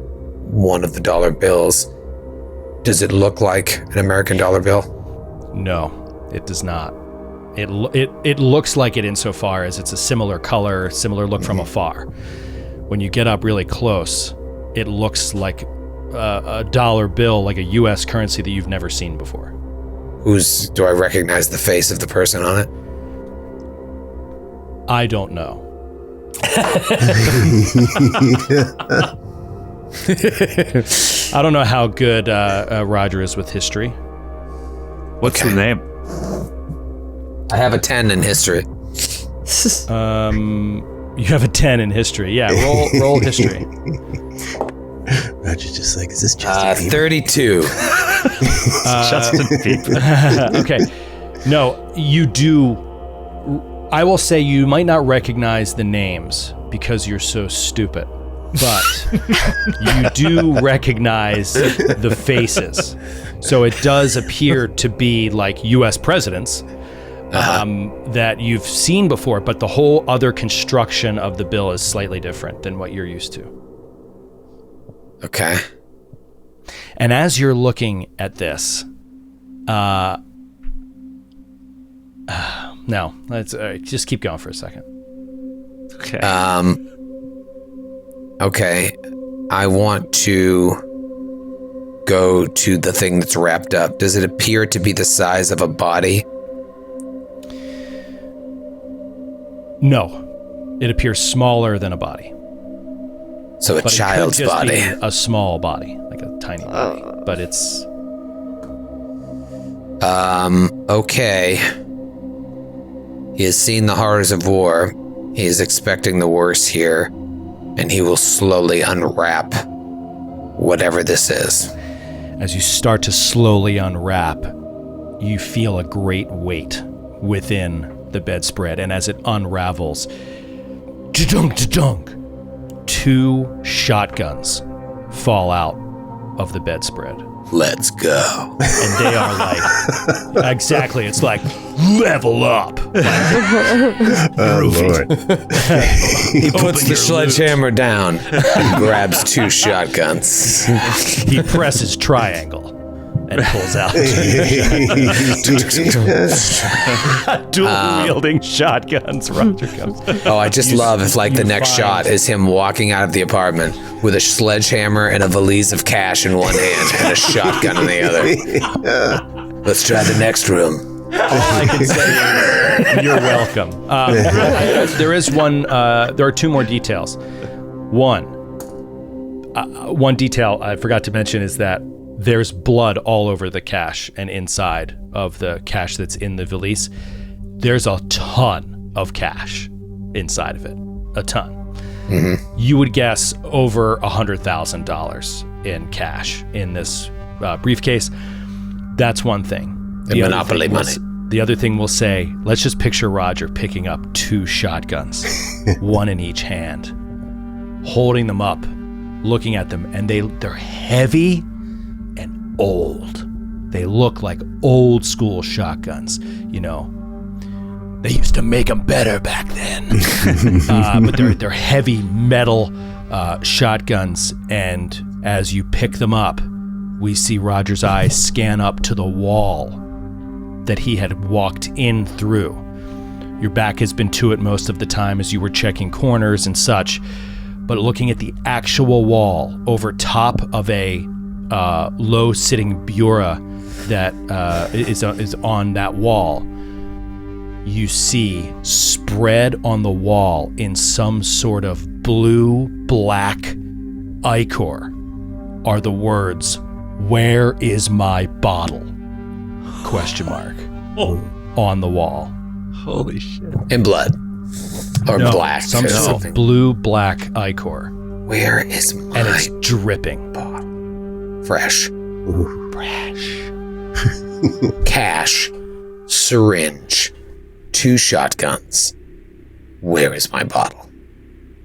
one of the dollar bills. Does it look like an American dollar bill? No, it does not. It looks like it insofar as it's a similar color, similar look from afar. When you get up really close, it looks like a dollar bill, like a U.S. currency that you've never seen before. Do I recognize the face of the person on it? I don't know. I don't know how good Roger is with history. What's the name? I have a 10 in history. You have a 10 in history. Yeah, roll history. Roger's just like, is this Justin Bieber? 32. Justin Bieber. Okay. No, you do. I will say you might not recognize the names because you're so stupid, but you do recognize the faces. So it does appear to be like U.S. presidents that you've seen before, but the whole other construction of the bill is slightly different than what you're used to. Okay. And as you're looking at this, No. Let's just keep going for a second. Okay. Okay. I want to go to the thing that's wrapped up. Does it appear to be the size of a body? No. It appears smaller than a body. So a But child's it could just body. be a small body, like a tiny body. But it's... Okay. He has seen the horrors of war. He is expecting the worst here. And he will slowly unwrap whatever this is. As you start to slowly unwrap, you feel a great weight within the bedspread. And as it unravels, da-dunk, da-dunk, 2 shotguns fall out of the bedspread. Let's go. And they are like, exactly, it's like, level up. Oh, Lord. He puts the sledgehammer down and grabs 2 shotguns. He presses triangle and pulls out dual-wielding shotguns. Roger comes. Oh, I just love if like the next shot is him walking out of the apartment with a sledgehammer and a valise of cash in one hand and a shotgun in the other. Let's try the next room. All I can say is you're welcome. There is one. There are 2 more details. One detail I forgot to mention is that there's blood all over the cache and inside of the cache that's in the valise. There's a ton of cash inside of it. A ton. Mm-hmm. You would guess over $100,000 in cash in this briefcase. That's one thing. The Monopoly money. The other thing we'll say, let's just picture Roger picking up 2 shotguns, one in each hand, holding them up, looking at them, and they're heavy and old. They look like old school shotguns, you know. They used to make them better back then. But they're heavy metal shotguns, and as you pick them up, we see Roger's eyes scan up to the wall that he had walked in through. Your back has been to it most of the time as you were checking corners and such, but looking at the actual wall over top of a low-sitting bureau that is on that wall, you see spread on the wall in some sort of blue-black ichor are the words, "Where is my bottle?" ? On the wall. Holy shit. In blood. Or No, black. some or sort something. of blue-black ichor. Where is my And it's dripping. bottle? Fresh. Fresh. Cash. Syringe. 2 shotguns. Where is my bottle?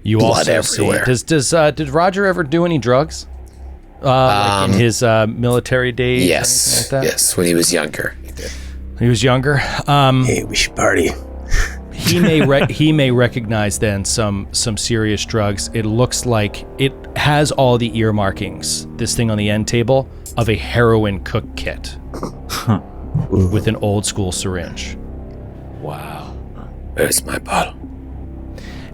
You Blood also everywhere. see. Did Roger ever do any drugs? Like in his military days? or Yes. anything like that? Yes, when he was younger. He did. He was younger. Hey, we should party. He may recognize then some serious drugs. It looks like it has all the earmarkings, this thing on the end table, of a heroin cook kit with an old school syringe. Wow. Where's my bottle?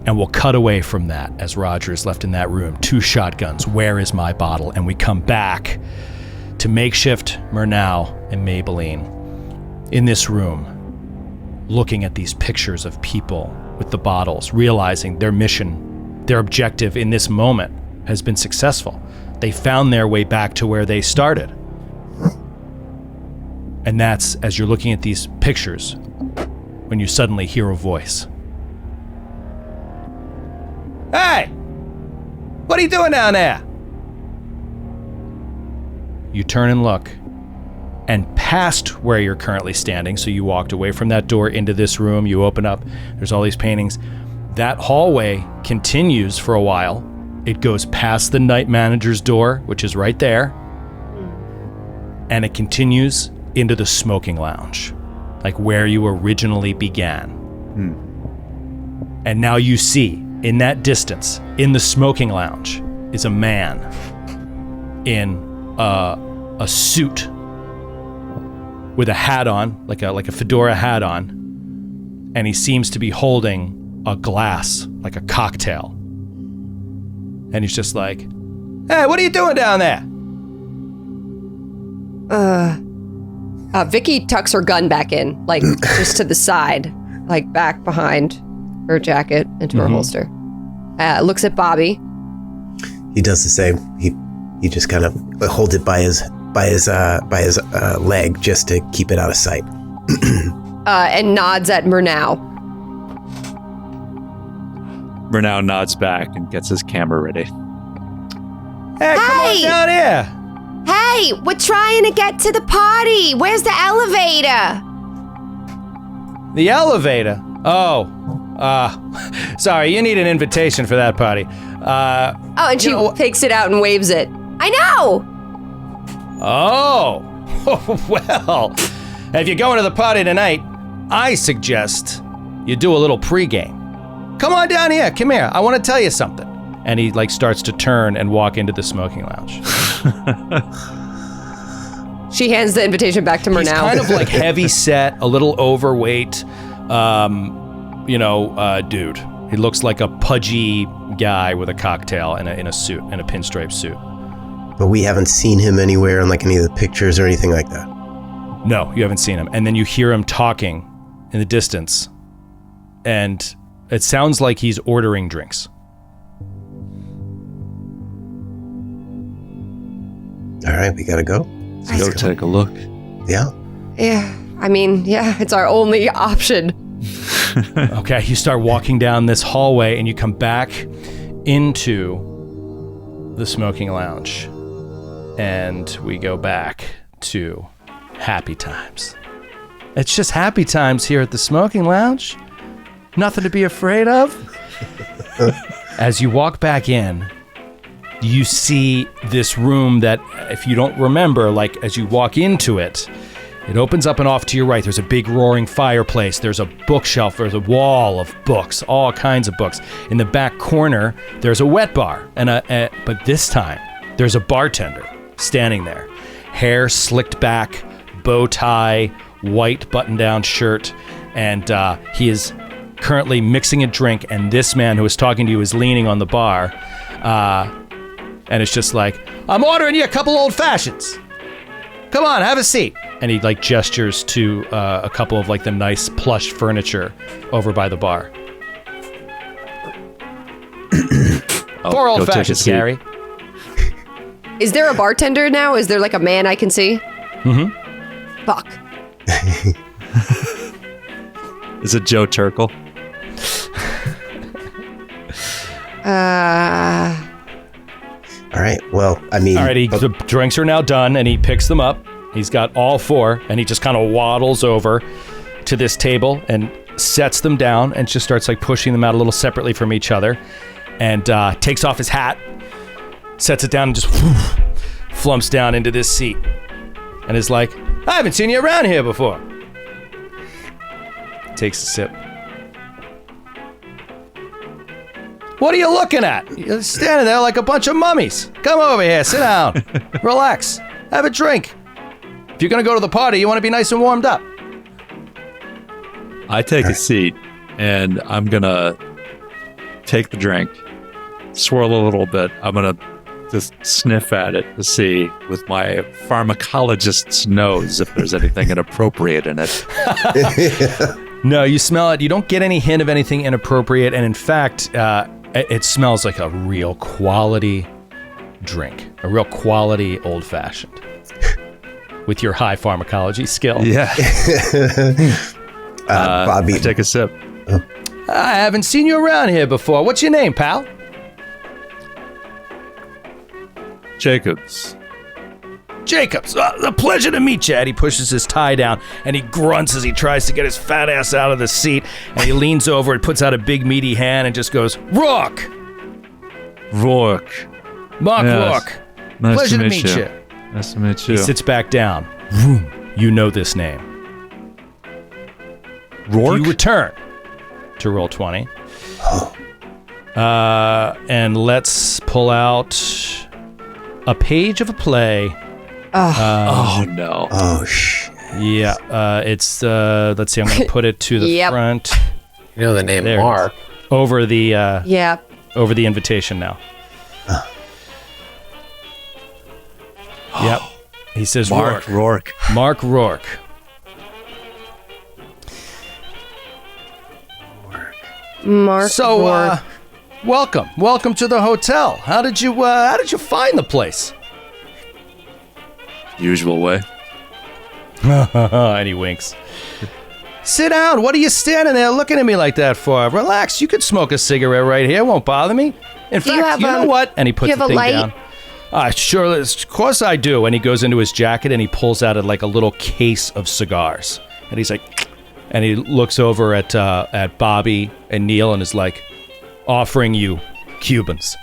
And we'll cut away from that as Roger is left in that room. 2 shotguns. Where is my bottle? And we come back to makeshift Murnau and Maybelline in this room, looking at these pictures of people with the bottles, realizing their mission, their objective in this moment has been successful. They found their way back to where they started. And that's as you're looking at these pictures when you suddenly hear a voice. Hey! What are you doing down there? You turn and look, and past where you're currently standing, so you walked away from that door into this room, you open up, there's all these paintings. That hallway continues for a while. It goes past the night manager's door, which is right there, and it continues into the smoking lounge, like where you originally began. And now you see, in that distance, in the smoking lounge, is a man in a suit with a hat on, like a fedora hat on, and he seems to be holding a glass, like a cocktail. And he's just like, "Hey, what are you doing down there?" Vickie tucks her gun back in, like just to the side, like back behind her jacket into her holster. Looks at Bobby. He does the same. He just kind of holds it by his leg just to keep it out of sight. And nods at Mrema. Mrema nods back and gets his camera ready. Hey, come on down here. Hey, we're trying to get to the party. Where's the elevator? The elevator? Oh, sorry, you need an invitation for that party. And she takes it out and waves it. I know! Oh, well, if you're going to the party tonight, I suggest you do a little pregame. Come on down here, come here, I want to tell you something. And he starts to turn and walk into the smoking lounge. She hands the invitation back to Mrema. He's kind of heavy set, a little overweight, dude. He looks like a pudgy guy with a cocktail and in a suit, in a pinstripe suit. But we haven't seen him anywhere in any of the pictures or anything like that. No, you haven't seen him. And then you hear him talking in the distance, and it sounds like he's ordering drinks. All right, we gotta go. Let's go take a look. Yeah. Yeah, I mean, it's our only option. Okay, you start walking down this hallway and you come back into the smoking lounge. And we go back to happy times. It's just happy times here at the smoking lounge. Nothing to be afraid of. As you walk back in, you see this room that, if you don't remember, as you walk into it, it opens up and off to your right. There's a big roaring fireplace. There's a bookshelf. There's a wall of books, all kinds of books. In the back corner, there's a wet bar. But this time, there's a bartender standing there. Hair slicked back, bow tie, white button-down shirt. And he is currently mixing a drink. And this man who is talking to you is leaning on the bar. And it's just like, "I'm ordering you a couple old fashions. Come on, have a seat." And he gestures to a couple of the nice plush furniture over by the bar. 4 old fashions, Gary. Is there a bartender now? Is there a man I can see? Mm-hmm. Fuck. Is it Joe Turkle? All right. Well, I mean. All right. The drinks are now done, and he picks them up. He's got all 4, and he just kind of waddles over to this table and sets them down, and just starts pushing them out a little separately from each other, and takes off his hat, sets it down, and just flumps down into this seat, and is like, "I haven't seen you around here before." Takes a sip. "What are you looking at? You're standing there like a bunch of mummies. Come over here, sit down, relax, have a drink. If you're going to go to the party, you want to be nice and warmed up." I take a seat, and I'm going to take the drink, swirl a little bit. I'm going to just sniff at it to see with my pharmacologist's nose if there's anything inappropriate in it. No, you smell it. You don't get any hint of anything inappropriate. And in fact, it smells like a real quality drink, a real quality old-fashioned. With your high pharmacology skill. Yeah. Bobby. I take a sip. I haven't seen you around here before. What's your name, pal? Jacobs. Jacobs. A pleasure to meet you. And he pushes his tie down, and he grunts as he tries to get his fat ass out of the seat. And he leans over and puts out a big meaty hand and just goes, "Rourke. Rourke. Mark Yes. Rourke. Nice Pleasure to to meet meet you. you." Nice to meet you. He sits back down. Vroom. You know this name. Rourke? You return to roll 20. And let's pull out a page of a play. Oh, no. Oh, shit. Yeah, it's, let's see, I'm going to put it to the Yep. front. You know the name There it Mark. Over the, Yeah. over the invitation now. Yep. He says Rourke. Mark Rourke. Mark. So, Rourke. welcome to the hotel. How did you find the place? Usual way. And he winks. Sit down. What are you standing there looking at me like that for? Relax. You could smoke a cigarette right here. It won't bother me. In Do you fact, have, you know what? And he puts you the have a thing light? down. Sure, of course I do. And he goes into his jacket and he pulls out like a little case of cigars. And he's like, and he looks over at Bobby and Neal and is like, offering you Cubans.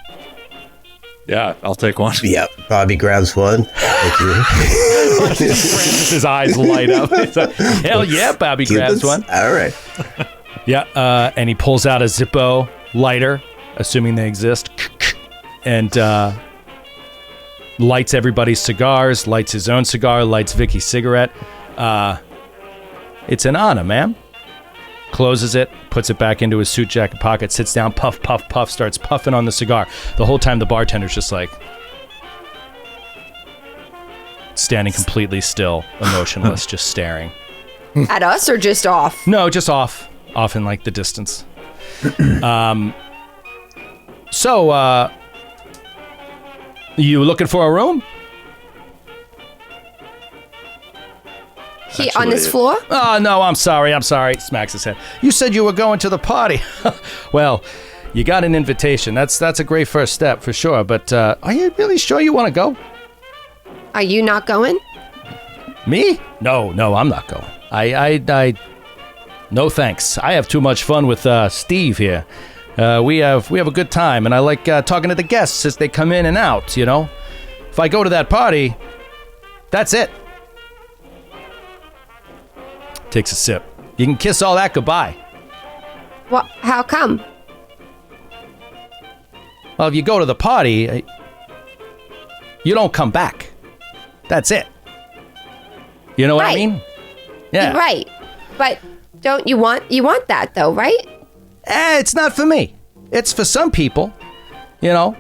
Yeah, I'll take one. Yep. Bobby grabs one. Thank you. Francis's eyes light up. He's like, hell yeah, Bobby grabs Cubans? one. All right. Yeah, and he pulls out a Zippo lighter, assuming they exist, and lights everybody's cigars, lights his own cigar, lights Vickie's cigarette. It's an honor, ma'am. Closes it, puts it back into his suit jacket pocket, sits down, puff, puff, puff, starts puffing on the cigar. The whole time the bartender's just like standing completely still, emotionless, just staring. At us or just off? No, just off in like the distance. So, you looking for a room? On this floor? Oh, no, I'm sorry. Smacks his head. You said you were going to the party. Well, you got an invitation. That's a great first step for sure. But are you really sure you want to go? Are you not going? Me? No, I'm not going. I no thanks. I have too much fun with Steve here. We have a good time, and I like talking to the guests as they come in and out, you know? If I go to that party, that's it. Takes a sip. You can kiss all that goodbye. What? How come? Well, if you go to the party, you don't come back. That's it. You know what I Right. mean? Yeah. Right. But don't you want that though, right? It's not for me. It's for some people. You know?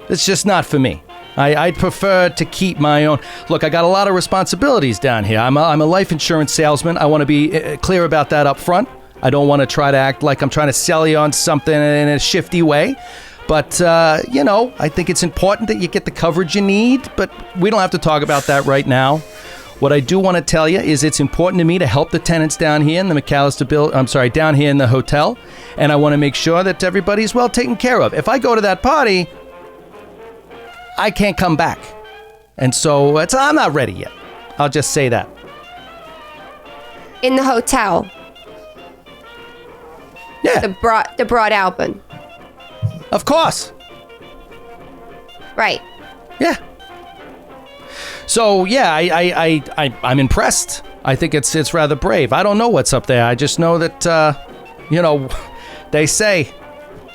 It's just not for me. I'd prefer to keep my own. Look, I got a lot of responsibilities down here. I'm a life insurance salesman. I want to be clear about that up front. I don't want to try to act like I'm trying to sell you on something in a shifty way. But, you know, I think it's important that you get the coverage you need. But we don't have to talk about that right now. What I do want to tell you is it's important to me to help the tenants down here in the McAllister down here in the hotel. And I want to make sure that everybody's well taken care of. If I go to that party, I can't come back. And so I'm not ready yet. I'll just say that. In the hotel. Yeah, The Broad Alban. of course. Right. Yeah. So yeah, I'm impressed. I think it's rather brave. I don't know what's up there. I just know that you know, they say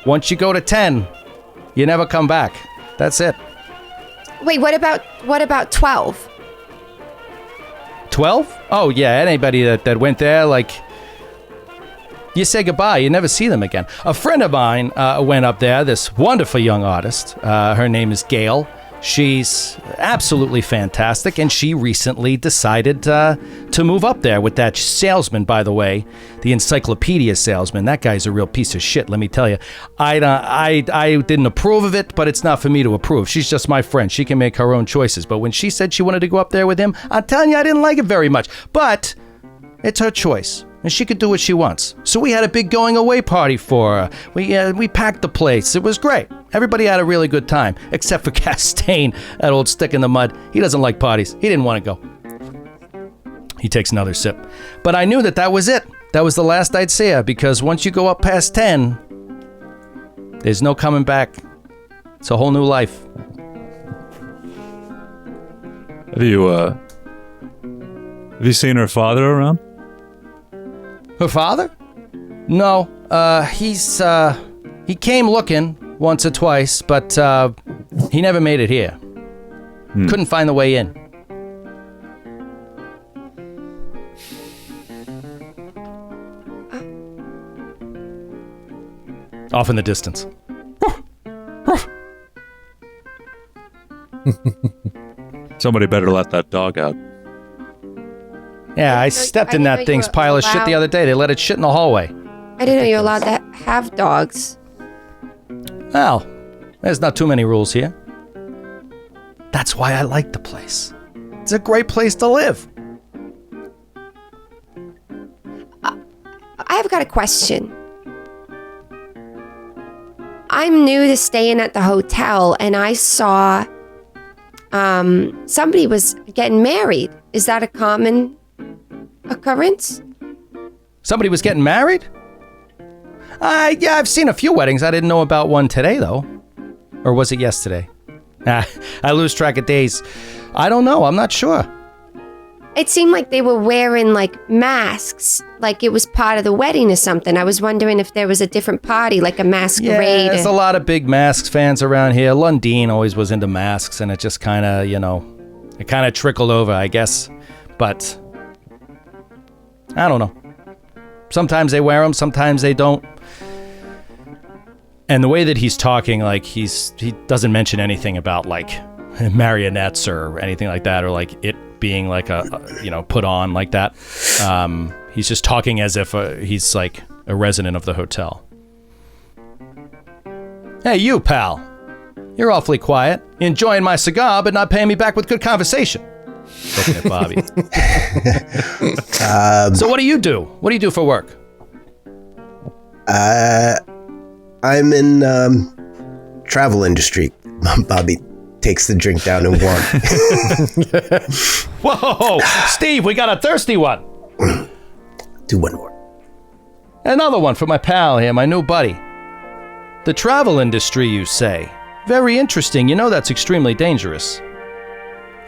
once you go to 10, you never come back. That's it. Wait, what about 12? 12? Oh yeah, anybody that went there, like, you say goodbye, you never see them again. A friend of mine went up there, this wonderful young artist. Her name is Gail. She's absolutely fantastic, and she recently decided to move up there with that salesman, by the way, the encyclopedia salesman. That guy's a real piece of shit, let me tell you. I didn't approve of it, but it's not for me to approve. She's just my friend. She can make her own choices. But when she said she wanted to go up there with him, I'm telling you, I didn't like it very much. But it's her choice, and she could do what she wants. So we had a big going away party for her. We packed the place. It was great. Everybody had a really good time, except for Castaigne, that old stick in the mud. He doesn't like parties. He didn't want to go. He takes another sip. But I knew that was it. That was the last I'd see her, because once you go up past 10, there's no coming back. It's a whole new life. Have you seen her father around? Her father? No. He came looking once or twice, but he never made it here. Couldn't find the way in. Off in the distance. Somebody better let that dog out. Yeah, I stepped in I that didn't know thing's you were pile of shit the allowed- other day. They let it shit in the hallway. I didn't know you're allowed to have dogs. Well, there's not too many rules here. That's why I like the place. It's a great place to live. I've got a question. I'm new to staying at the hotel, and I saw somebody was getting married. Is that a common occurrence? Somebody was getting married? Yeah, I've seen a few weddings. I didn't know about one today, though. Or was it yesterday? I lose track of days. I don't know. I'm not sure. It seemed like they were wearing like masks, like it was part of the wedding or something. I was wondering if there was a different party, like a masquerade. Yeah, there's a lot of big Masks fans around here. Lundeen always was into masks, and it just kind of, it kind of trickled over, I guess. But I don't know. Sometimes they wear them, sometimes they don't. And the way that he's talking, like he doesn't mention anything about like marionettes or anything like that, or like it being like a put on like that. He's just talking as if he's like a resident of the hotel. Hey, you pal, you're awfully quiet. Enjoying my cigar, but not paying me back with good conversation. Looking at Bobby. So what do you do? What do you do for work? I'm in travel industry. Bobby takes the drink down in one. Whoa, Steve, we got a thirsty one. Do one more. Another one for my pal here, my new buddy. The travel industry, you say? Very interesting. You know that's extremely dangerous.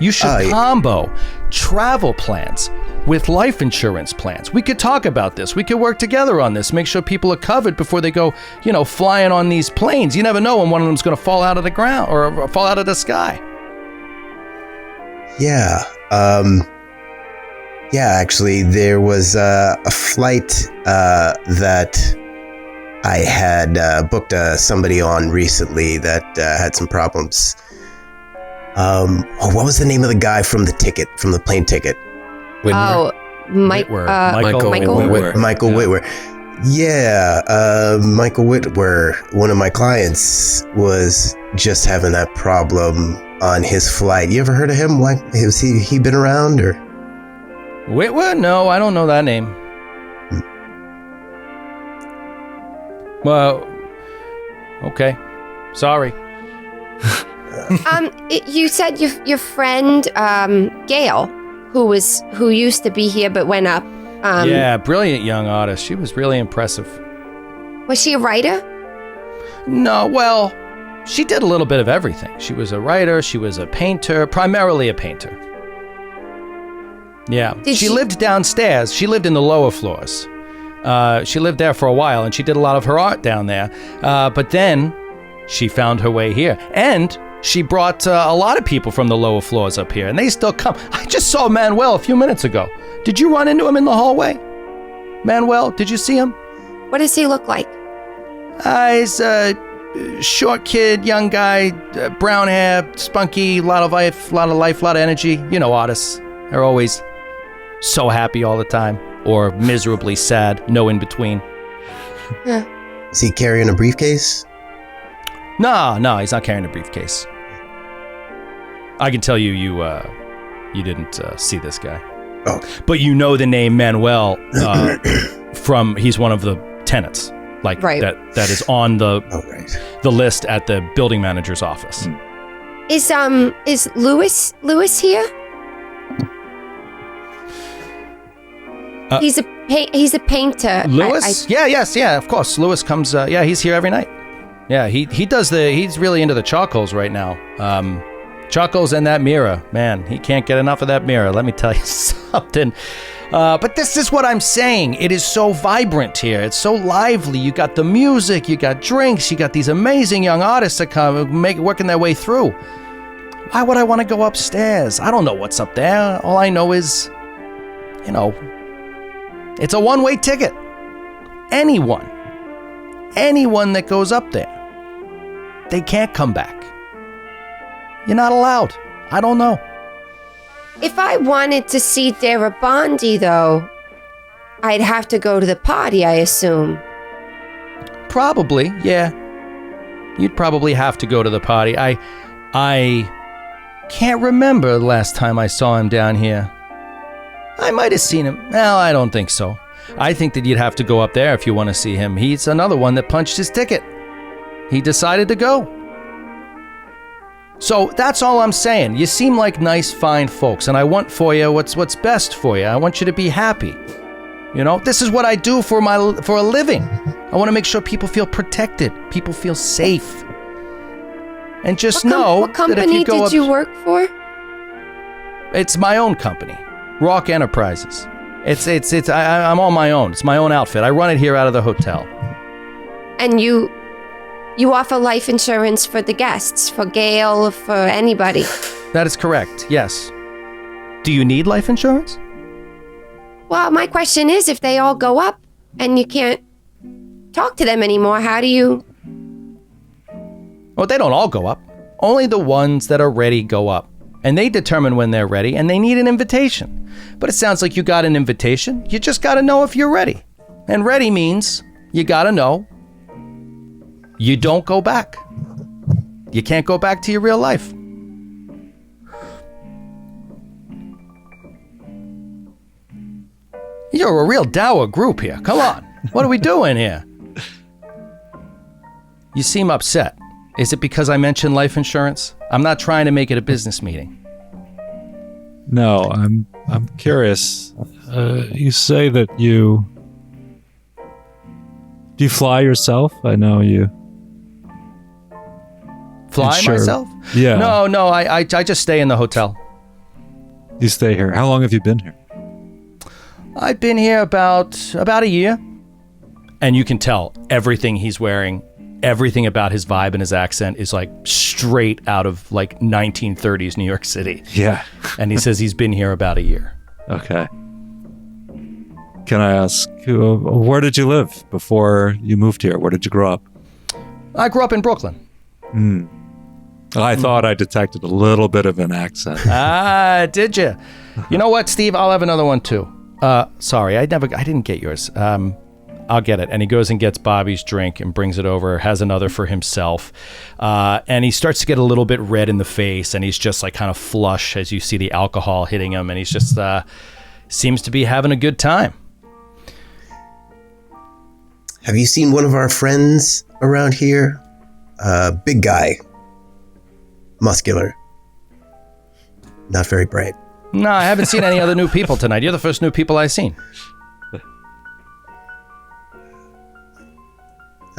You should combo travel plans with life insurance plans. We could talk about this. We could work together on this. Make sure people are covered before they go, flying on these planes. You never know when one of them's going to fall out of the ground or fall out of the sky. Yeah. Actually, there was a flight that I had booked somebody on recently that had some problems. What was the name of the guy from the plane ticket? Whitmer. Michael Whitwer. Yeah, Michael Whitwer, one of my clients, was just having that problem on his flight. You ever heard of him? Why has he been around or? Whitwer? No, I don't know that name. Well, okay. Sorry. You said your friend Gail, who used to be here but went up. Yeah, brilliant young artist. She was really impressive. Was she a writer? No, well, she did a little bit of everything. She was a writer. She was a painter, primarily a painter. Yeah, she lived downstairs. She lived in the lower floors. She lived there for a while, and she did a lot of her art down there. But then she found her way here, and she brought a lot of people from the lower floors up here, and they still come. I just saw Manuel a few minutes ago. Did you run into him in the hallway? Manuel, did you see him? What does he look like? He's a short kid, young guy, brown hair, spunky, lot of life, lot of energy. You know artists. They're always so happy all the time, or miserably sad, no in between. Yeah. Is he carrying a briefcase? No, he's not carrying a briefcase. I can tell you you didn't see this guy. Oh. But you know the name Manuel he's one of the tenants. Like right. that is on the list at the building manager's office. Is Lewis here? He's a painter. Lewis? Yeah, of course. Lewis comes. He's here every night. Yeah, he does he's really into the charcoals right now. Charcoals and that mirror, man, he can't get enough of that mirror. Let me tell you something. But this is what I'm saying. It is so vibrant here. It's so lively. You got the music, you got drinks, you got these amazing young artists that come working their way through. Why would I want to go upstairs? I don't know what's up there. All I know is, it's a one-way ticket. Anyone anyone that goes up there. They can't come back. You're not allowed. I don't know. If I wanted to see Darabandi, though, I'd have to go to the party, I assume. Probably, yeah. You'd probably have to go to the party. I can't remember the last time I saw him down here. I might have seen him. No, I don't think so. I think that you'd have to go up there if you want to see him. He's another one that punched his ticket. He decided to go. So that's all I'm saying. You seem like nice, fine folks, and I want for you what's best for you. I want you to be happy. You know, this is what I do for a living. I want to make sure people feel protected, people feel safe. And just know what that if company you go did you work for? It's my own company, Rourke Enterprises. I'm on my own. It's my own outfit. I run it here out of the hotel. And you offer life insurance for the guests, for Gail, for anybody. That is correct, yes. Do you need life insurance? Well, my question is, if they all go up and you can't talk to them anymore, how do you... Well, they don't all go up. Only the ones that are ready go up. And they determine when they're ready, and they need an invitation. But it sounds like you got an invitation. You just got to know if you're ready. And ready means you got to know you don't go back. You can't go back to your real life. You're a real dour group here. Come on. What are we doing here? You seem upset. Is it because I mentioned life insurance? I'm not trying to make it a business meeting. No, I'm curious. You say that do you fly yourself? I know you. Fly myself? Yeah. No, I just stay in the hotel. You stay here. How long have you been here? I've been here about a year. And you can tell everything he's wearing, everything about his vibe and his accent is like straight out of like 1930s New York City. Yeah. And he says he's been here about a year. Okay. Can I ask, where did you live before you moved here? Where did you grow up? I grew up in Brooklyn. I thought I detected a little bit of an accent. Ah, did you? You know what, Steve? I'll have another one too. Sorry, I didn't get yours. I'll get it. And he goes and gets Bobby's drink and brings it over, has another for himself. And he starts to get a little bit red in the face, and he's just like kind of flush as you see the alcohol hitting him, and he's just seems to be having a good time. Have you seen one of our friends around here? Big guy. Muscular. Not very bright. No, I haven't seen any other new people tonight. You're the first new people I've seen.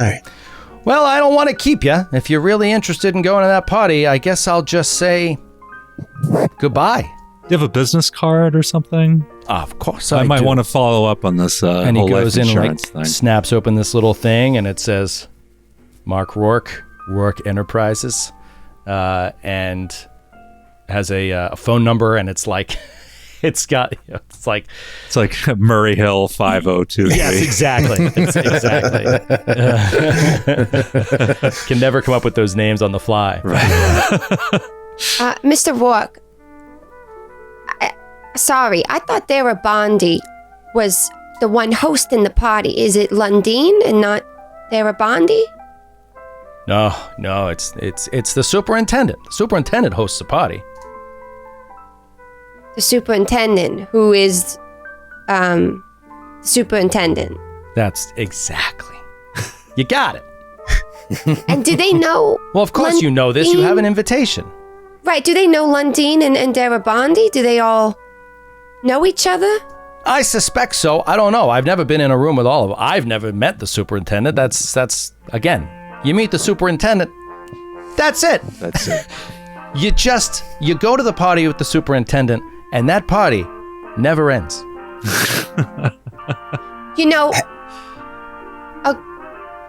All right. Well, I don't want to keep you. If you're really interested in going to that party, I guess I'll just say goodbye. Do you have a business card or something? Of course I might do. want to follow up on this and he whole goes life in, like, insurance thing. snaps open this little thing, and it says Mark Rourke, Rourke Enterprises, and has a phone number, and it's like it's like Murray Hill 5023. Yes, exactly. Exactly. Can never come up with those names on the fly. Right. Mr. Rourke, sorry, I thought Darabandi was the one hosting the party. Is it Lundeen and not Darabandi? No, it's the superintendent. The superintendent hosts the party. The superintendent, who is superintendent. That's exactly. You got it. And do they know? Well, of course you know this. You have an invitation. Right. Do they know Lundeen and Darabandi? Do they all know each other? I suspect so. I don't know. I've never been in a room with all of them. I've never met the superintendent. That's again, you meet the superintendent. That's it. That's it. You go to the party with the superintendent, and that party never ends. You know,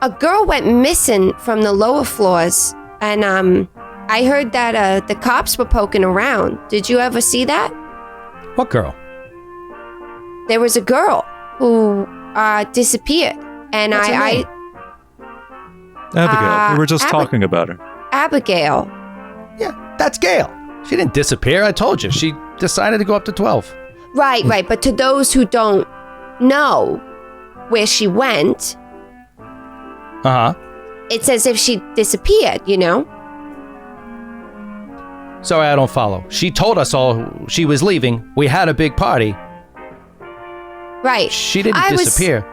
a girl went missing from the lower floors, and I heard that the cops were poking around. Did you ever see that? What girl? There was a girl who disappeared, and What's her name? Abigail. We were just talking about her. Abigail. Yeah, that's Gail. She didn't disappear. I told you. She decided to go up to 12. Right. But to those who don't know where she went, it's as if she disappeared, you know? Sorry, I don't follow. She told us all she was leaving. We had a big party. Right. She didn't disappear.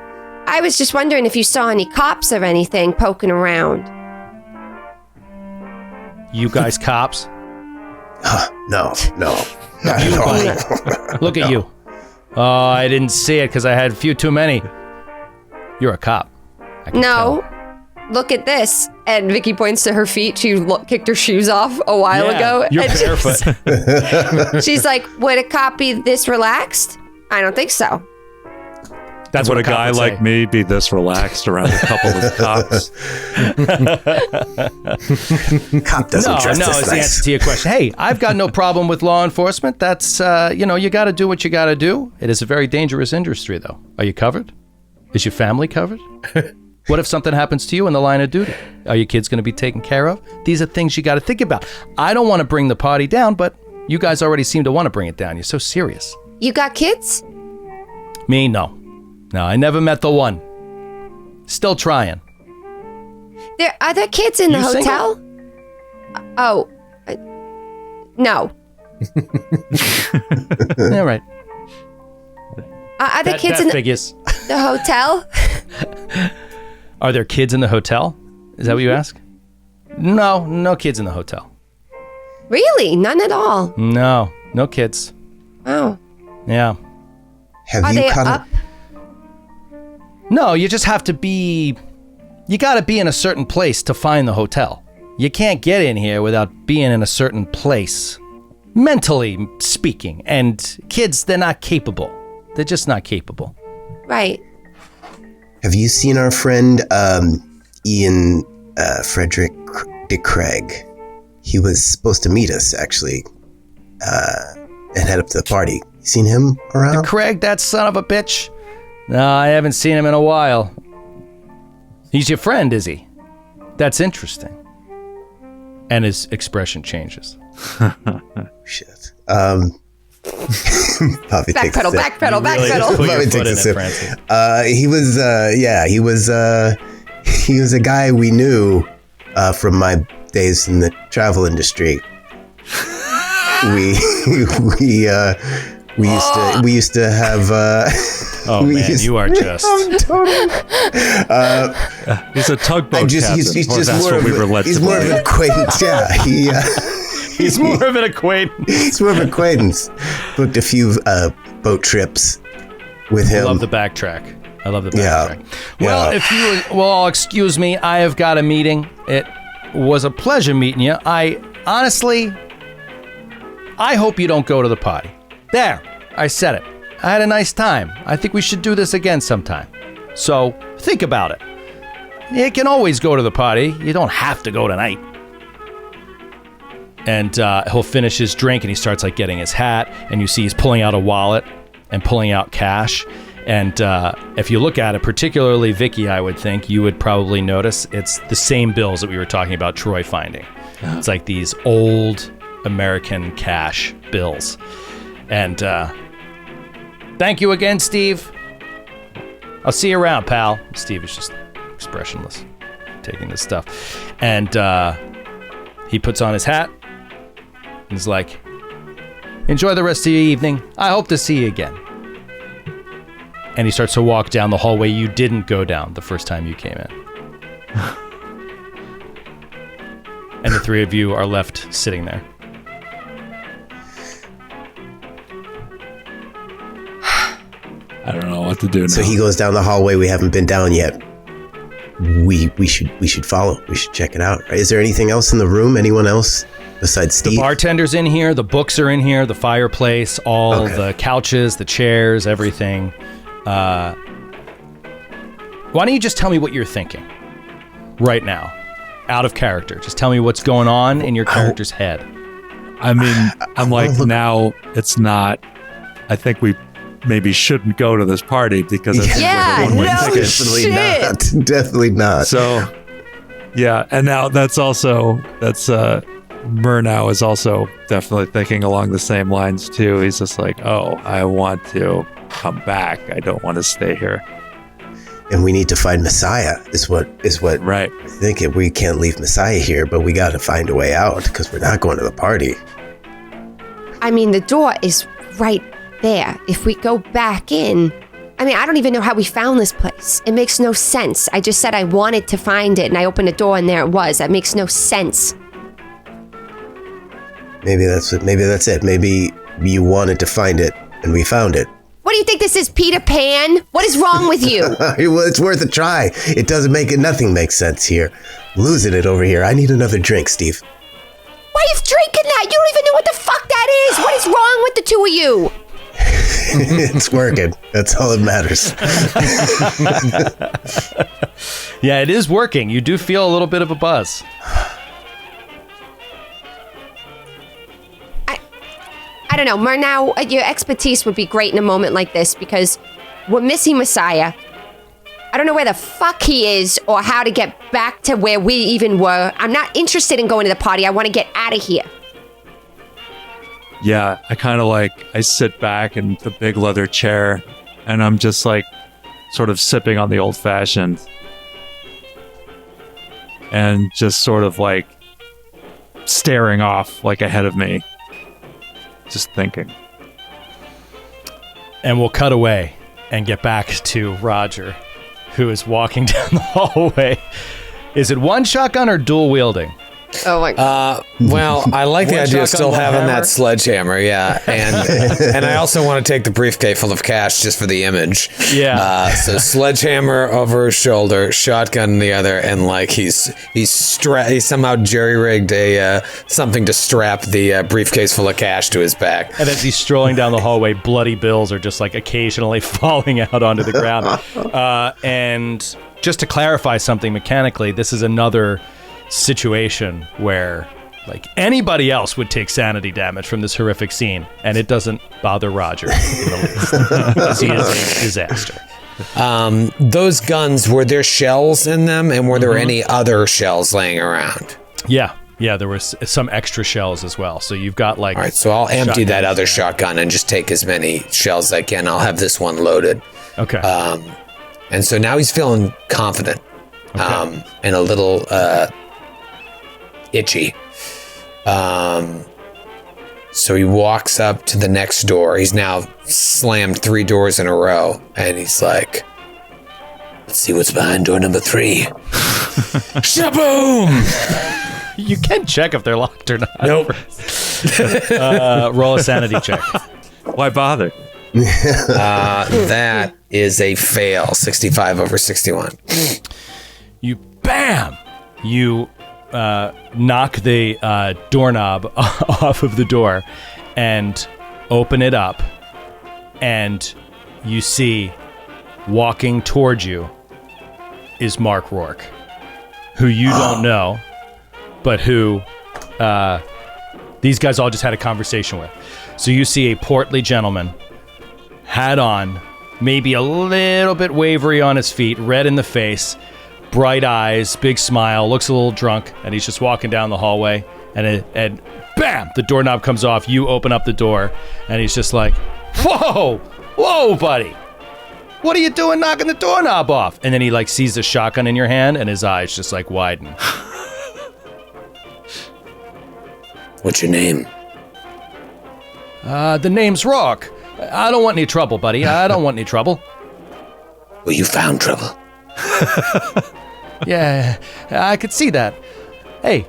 I was just wondering if you saw any cops or anything poking around. You guys cops? No. Look at you. Oh, I didn't see it because I had a few too many. You're a cop. I can tell. Look at this. And Vickie points to her feet. She kicked her shoes off a while ago. You're and barefoot. she's like, would a cop be this relaxed? I don't think so. That's Would what a guy like me be this relaxed around a couple of cops? Cop doesn't dress No, this it's the nice. answer to your question. Hey, I've got no problem with law enforcement. That's, you got to do what you got to do. It is a very dangerous industry, though. Are you covered? Is your family covered? What if something happens to you in the line of duty? Are your kids going to be taken care of? These are things you got to think about. I don't want to bring the party down, but you guys already seem to want to bring it down. You're so serious. You got kids? Me, no. No, I never met the one. Still trying. Are there kids in the You hotel? Oh, no. Yeah, right. Are there kids in figures. the hotel? Are there kids in the hotel? Is that what you ask? No kids in the hotel. Really? None at all? No kids. Oh. Yeah. Have Are you they caught up? No, you just have to be... You got to be in a certain place to find the hotel. You can't get in here without being in a certain place. Mentally speaking. And kids, they're not capable. They're just not capable. Right. Have you seen our friend Ian Frederick de Craig? He was supposed to meet us, actually, and head up to the party. You seen him around? Craig, that son of a bitch? No, I haven't seen him in a while. He's your friend, is he? That's interesting. And his expression changes. Shit. Bobby takes a sip. Backpedal. Bobby takes a sip. He was a guy we knew from my days in the travel industry. We used to have. Oh man, you are just. He's a tugboat captain. He's just that's more what of we were led he's to more of believe. an acquaintance. Yeah, He's more of an acquaintance. he's more of an acquaintance. Booked a few boat trips with him. I love the backtrack. Yeah. Well, Yeah. if you will all excuse me, I have got a meeting. It was a pleasure meeting you. I hope you don't go to the party. There, I said it. I had a nice time. I think we should do this again sometime. So think about it. You can always go to the party. You don't have to go tonight. And he'll finish his drink and he starts like getting his hat. And you see he's pulling out a wallet and pulling out cash. And if you look at it, particularly Vickie, I would think you would probably notice it's the same bills that we were talking about Troy finding. It's like these old American cash bills. And thank you again, Steve. I'll see you around, pal. Steve is just expressionless, taking this stuff. And he puts on his hat and is like, enjoy the rest of your evening. I hope to see you again. And he starts to walk down the hallway you didn't go down the first time you came in. And the three of you are left sitting there. I don't know what to do now. So he goes down the hallway we haven't been down yet. We should follow. We should check it out. Is there anything else in the room? Anyone else besides Steve? The bartender's in here, the books are in here, the fireplace, all the couches, the chairs, everything. Why don't you just tell me what you're thinking right now? Out of character. Just tell me what's going on in your character's head. I mean, I'm like, now it's not. I think we maybe shouldn't go to this party because it's Yeah, like a one-way no ticket. Definitely shit. not. Definitely not. So Yeah, and now that's Murnau is also definitely thinking along the same lines too. He's just like, oh, I want to come back. I don't want to stay here. And we need to find Messiah is what Right. we're thinking. We can't leave Messiah here, but we got to find a way out because we're not going to the party. I mean, the door is right there. If we go back in, I mean, I don't even know how we found this place. It makes no sense. I just said I wanted to find it, and I opened the door, and there it was. That makes no sense. Maybe that's it. Maybe you wanted to find it, and we found it. What do you think this is, Peter Pan? What is wrong with you? Well, it's worth a try. It doesn't make it. Nothing makes sense here. Losing it over here. I need another drink, Steve. Why are you drinking that? You don't even know what the fuck that is. What is wrong with the two of you? It's working. That's all that matters. Yeah, it is working. You do feel a little bit of a buzz. I don't know, Murnau, your expertise would be great in a moment like this because we're missing Messiah. I don't know where the fuck he is or how to get back to where we even were. I'm not interested in going to the party. I want to get out of here. Yeah, I sit back in the big leather chair and I'm just like sort of sipping on the old fashioned and just sort of like staring off like ahead of me. Just thinking. And we'll cut away and get back to Roger, who is walking down the hallway. Is it one shotgun or dual wielding? Oh my God. Well, I like the One idea of shotgun, still one having hammer. that sledgehammer, yeah, and I also want to take the briefcase full of cash just for the image. Yeah. So sledgehammer over his shoulder, shotgun in the other, and like he's somehow jerry-rigged a something to strap the briefcase full of cash to his back. And as he's strolling down the hallway, bloody bills are just like occasionally falling out onto the ground. And just to clarify something mechanically, this is another situation where like anybody else would take sanity damage from this horrific scene, and it doesn't bother Roger in the least because he is a disaster. Those guns, were there shells in them, and were there any other shells laying around? Yeah, there was some extra shells as well. So you've got like. All right, so I'll empty that shotguns. other shotgun and just take as many shells as I can. I'll have this one loaded. Okay. And so now he's feeling confident, and a little itchy. So he walks up to the next door. He's now slammed 3 doors in a row, and he's like, let's see what's behind door number 3. Shaboom! You can check if they're locked or not. Nope. Roll a sanity check. Why bother? That is a fail. 65 over 61. You knock the doorknob off of the door and open it up, and you see walking towards you is Mark Rourke, who you don't know, but who these guys all just had a conversation with. So you see a portly gentleman, hat on, maybe a little bit wavery on his feet, red in the face, bright eyes, big smile, looks a little drunk, and he's just walking down the hallway, and bam, the doorknob comes off. You open up the door, and he's just like, whoa, buddy, what are you doing knocking the doorknob off? And then he like sees the shotgun in your hand, and his eyes just like widen. What's your name? The name's Rourke. I don't want any trouble, buddy. I don't want any trouble. Well, you found trouble. Yeah, I could see that. Hey,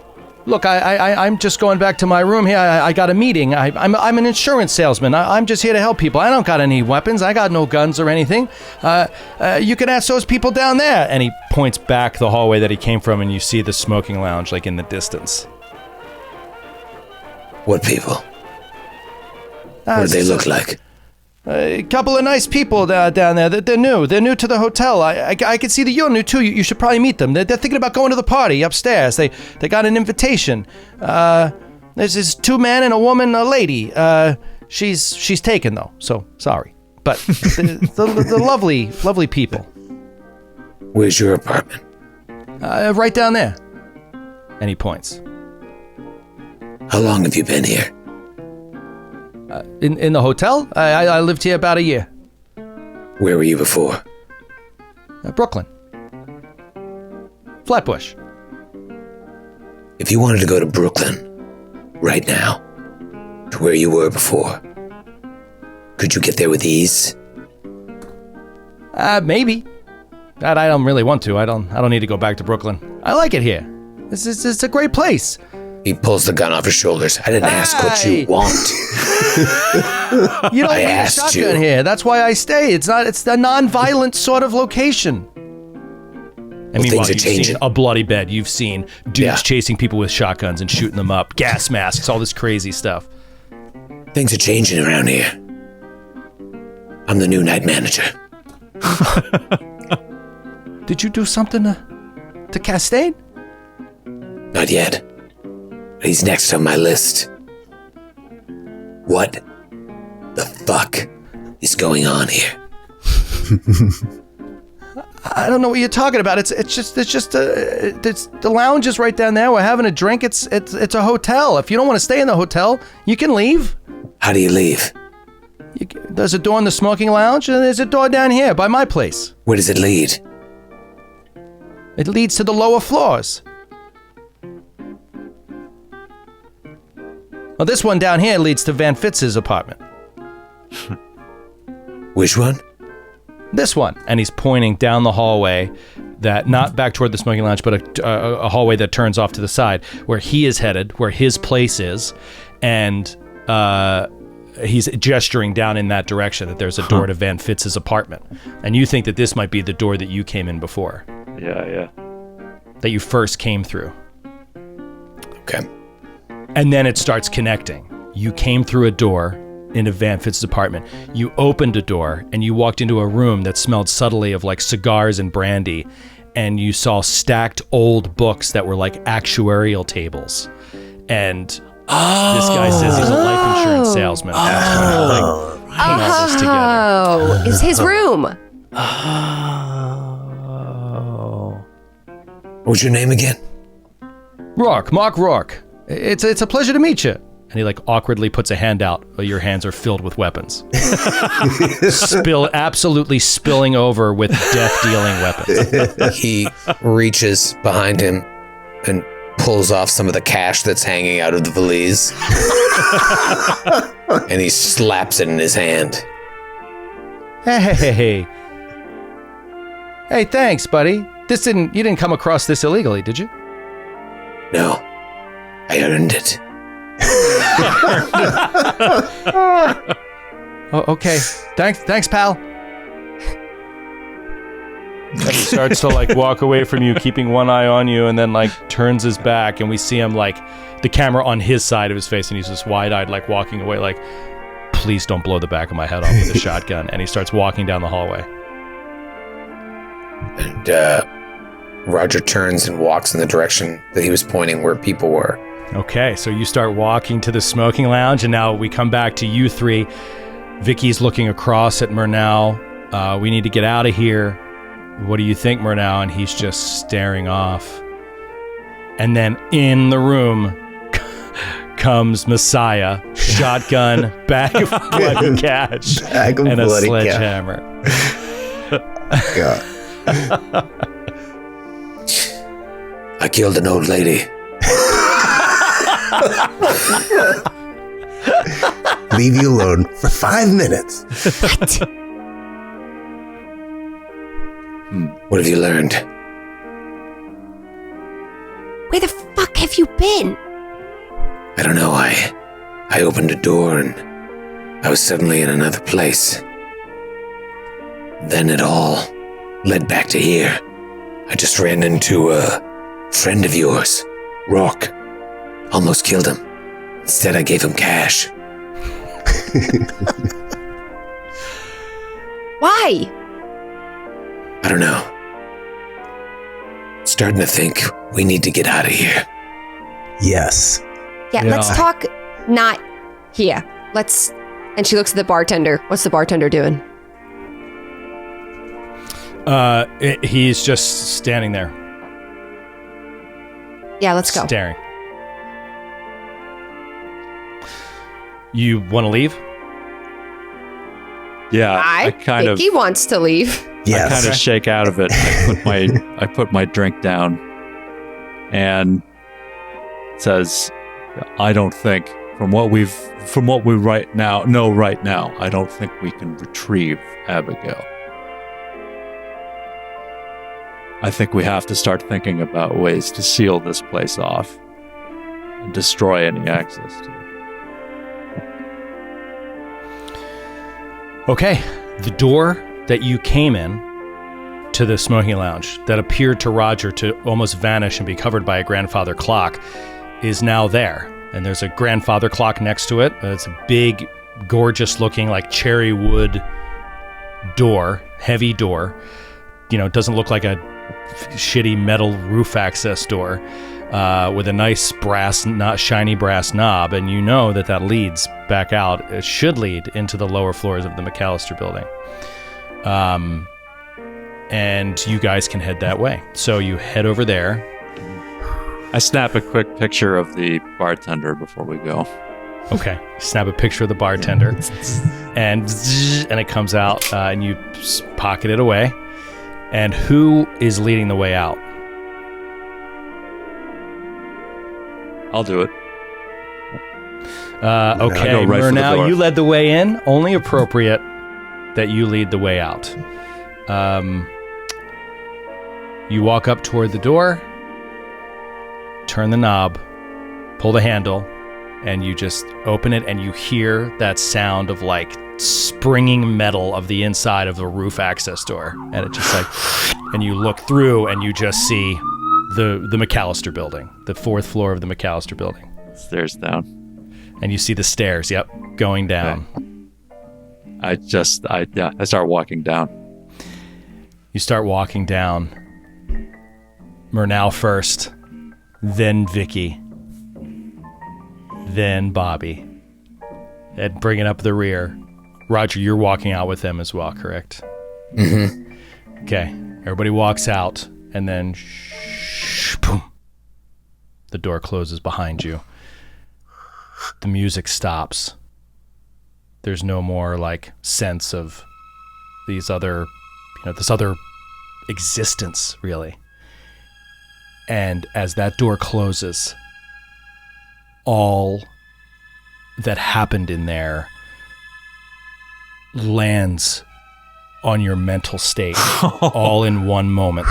look, I'm just going back to my room here. I got a meeting. I'm an insurance salesman. I'm just here to help people. I don't got any weapons. I got no guns or anything. You can ask those people down there. And he points back the hallway that he came from, and you see the smoking lounge like in the distance. What people? What do they look like? A couple of nice people down there. They're new. They're new to the hotel. I can see that you're new too. You should probably meet them. They're thinking about going to the party upstairs. They got an invitation. There's this 2 men and a woman, a lady. She's taken though, so sorry. But the lovely people. Where's your apartment? Right down there. And he points. How long have you been here? In the hotel? I lived here about a year. Where were you before? Brooklyn. Flatbush. If you wanted to go to Brooklyn right now, to where you were before, could you get there with ease? Maybe. That I don't really want to. I don't need to go back to Brooklyn. I like it here. It's a great place. He pulls the gun off his shoulders. I didn't ask what you want. You don't need a asked shotgun you. here. That's why I stay. It's the non-violent sort of location. I mean, things are you've changing. seen a bloody bed. You've seen dudes chasing people with shotguns and shooting them up. Gas masks, all this crazy stuff. Things are changing around here. I'm the new night manager. Did you do something to Castaigne? Not yet. But he's next on my list. What the fuck is going on here? I don't know what you're talking about. It's the lounge is right down there. We're having a drink. It's a hotel. If you don't want to stay in the hotel, you can leave. How do you leave? There's a door in the smoking lounge, and there's a door down here by my place. Where does it lead? It leads to the lower floors. Well, this one down here leads to Van Fitz's apartment. Which one? This one. And he's pointing down the hallway, that not back toward the smoking lounge, but a hallway that turns off to the side, where he is headed, where his place is, and he's gesturing down in that direction, that there's a door to Van Fitz's apartment. And you think that this might be the door that you came in before. Yeah. That you first came through. Okay. And then it starts connecting. You came through a door into Van Fitz's apartment. You opened a door and you walked into a room that smelled subtly of like cigars and brandy. And you saw stacked old books that were like actuarial tables. And this guy says he's a life insurance salesman. All this together. Oh, it's his room. What's your name again? Rourke, Mark Rourke. It's a pleasure to meet you. And he like awkwardly puts a hand out, but your hands are filled with weapons. Absolutely spilling over with death-dealing weapons. He reaches behind him and pulls off some of the cash that's hanging out of the valise. And he slaps it in his hand. Hey, thanks, buddy. You didn't come across this illegally, did you? No, I earned it. Oh, okay. Thanks, pal. And he starts to like walk away from you, keeping one eye on you, and then like turns his back, and we see him like the camera on his side of his face, and he's just wide-eyed, like walking away, like, please don't blow the back of my head off with a shotgun. And he starts walking down the hallway. And Roger turns and walks in the direction that he was pointing, where people were. Okay, so you start walking to the smoking lounge, and now we come back to you three. Vickie's looking across at Murnau. We need to get out of here. What do you think, Murnau? And he's just staring off. And then in the room comes Messiah, shotgun, bag of bloody cash, and a sledgehammer. God. I killed an old lady. Leave you alone for 5 minutes. What have you learned? Where the fuck have you been? I don't know. I opened a door and I was suddenly in another place. Then it all led back to here. I just ran into a friend of yours, Rourke. Almost killed him. Instead, I gave him cash. Why? I don't know. Starting to think we need to get out of here. Yes. Yeah, let's talk not here. And she looks at the bartender. What's the bartender doing? He's just standing there. Yeah, let's go. Staring. You want to leave? Yeah, I kind think of. he wants to leave. Yes. I kind of shake out of it. I put my drink down, and it says, "I don't think from what we know right now, I don't think we can retrieve Abigail. I think we have to start thinking about ways to seal this place off and destroy any access to it." Okay, the door that you came in to the smoking lounge that appeared to Roger to almost vanish and be covered by a grandfather clock is now there. And there's a grandfather clock next to it. It's a big, gorgeous looking like cherry wood door, heavy door. You know, it doesn't look like a shitty metal roof access door with a nice shiny brass knob. And you know that leads back out. It should lead into the lower floors of the McAllister building. And you guys can head that way. So you head over there. I snap a quick picture of the bartender before we go. Okay. Snap a picture of the bartender. and it comes out and you pocket it away. And who is leading the way out? I'll do it. Okay, go right for the now door. you led the way in. Only appropriate that you lead the way out. You walk up toward the door, turn the knob, pull the handle, and you just open it, and you hear that sound of like springing metal of the inside of the roof access door. And it just like, and you look through and you just see the McAllister building, the 4th floor of the McAllister building. Stairs down. And you see the stairs, going down. Okay. I start walking down. You start walking down. Mrema first, then Vickie, then Bobby. And bringing up the rear. Roger, you're walking out with them as well, correct? Mm-hmm. Okay. Everybody walks out, and then boom. The door closes behind you. The music stops. There's no more like sense of this other existence, really. And as that door closes, all that happened in there lands on your mental state all in one moment.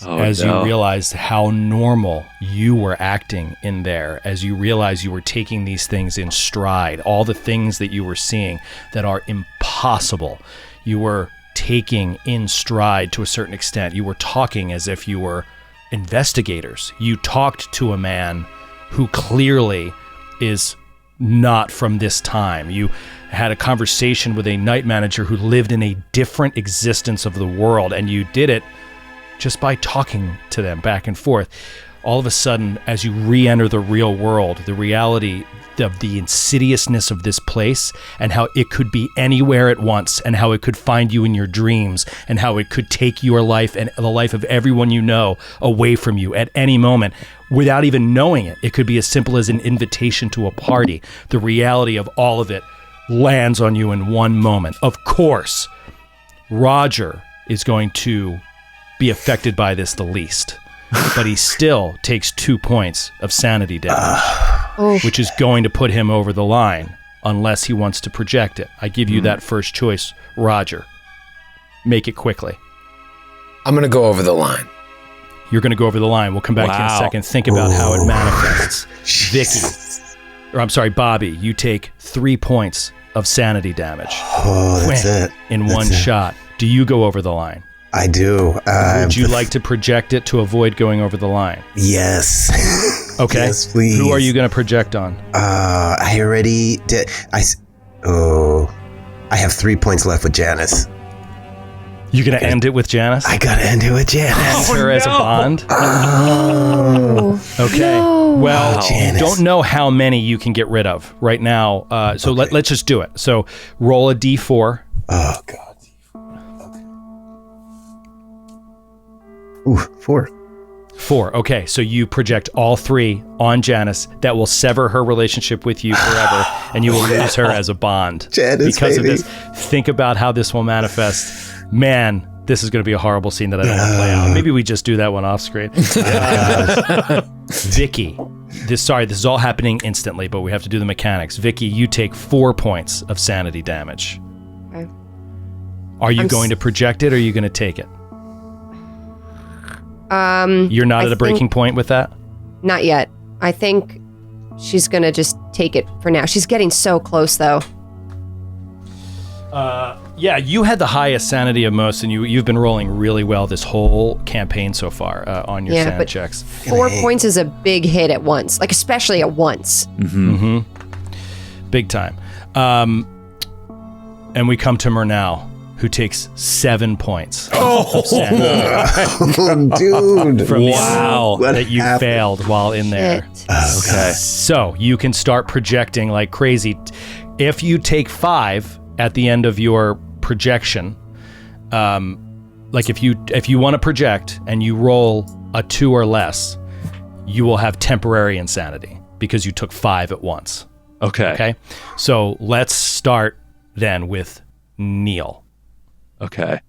As you realized how normal you were acting in there, as you realized you were taking these things in stride, all the things that you were seeing that are impossible, you were taking in stride to a certain extent. You were talking as if you were investigators. You talked to a man who clearly is not from this time. You had a conversation with a night manager who lived in a different existence of the world, and you did it just by talking to them back and forth. All of a sudden, as you re-enter the real world, the reality of the insidiousness of this place and how it could be anywhere at once and how it could find you in your dreams and how it could take your life and the life of everyone you know away from you at any moment without even knowing it. It could be as simple as an invitation to a party. The reality of all of it lands on you in one moment. Of course, Roger is going to be affected by this the least, but he still takes 2 points of sanity damage, which is going to put him over the line unless he wants to project it. I give you that first choice, Roger. Make it quickly. I'm going to go over the line. You're going to go over the line. We'll come back to you in a second. Think about how it manifests. Vickie, or I'm sorry, Bobby, you take 3 points of sanity damage. Oh, that's it. In one shot. Do you go over the line? I do. Would you like to project it to avoid going over the line? Yes. Okay. Yes, please. Who are you going to project on? I already did. I have 3 points left with Janice. You're going to end it with Janice? I gotta end it with Janice. End her as a bond? Oh. Okay. No. Well, Janice. don't know how many you can get rid of right now. So let's just do it. So roll a d4. Oh, God. Ooh, 4. 4. Okay, so you project all 3 on Janice. That will sever her relationship with you forever, and you will lose her as a bond. Janice, because baby. of this. Think about how this will manifest. Man, this is going to be a horrible scene that I don't want to play out. Maybe we just do that one off screen. Vickie, this is all happening instantly, but we have to do the mechanics. Vickie, you take 4 points of sanity damage. Okay. Are you going to project it, or are you going to take it? You're not at a breaking point with that? Not yet. I think she's gonna just take it for now. She's getting so close, though. Yeah, you had the highest sanity of most, and you've been rolling really well this whole campaign so far on your sanity checks. 4 points is a big hit at once, like especially at once. Mm-hmm. Big time. And we come to Mrema, who takes 7 points of sanity. Dude. From Wow. that you failed while in there. Okay. So you can start projecting like crazy. If you take 5 at the end of your projection, like if you want to project and you roll a 2 or less, you will have temporary insanity because you took 5 at once. Okay. So let's start then with Neal. Okay.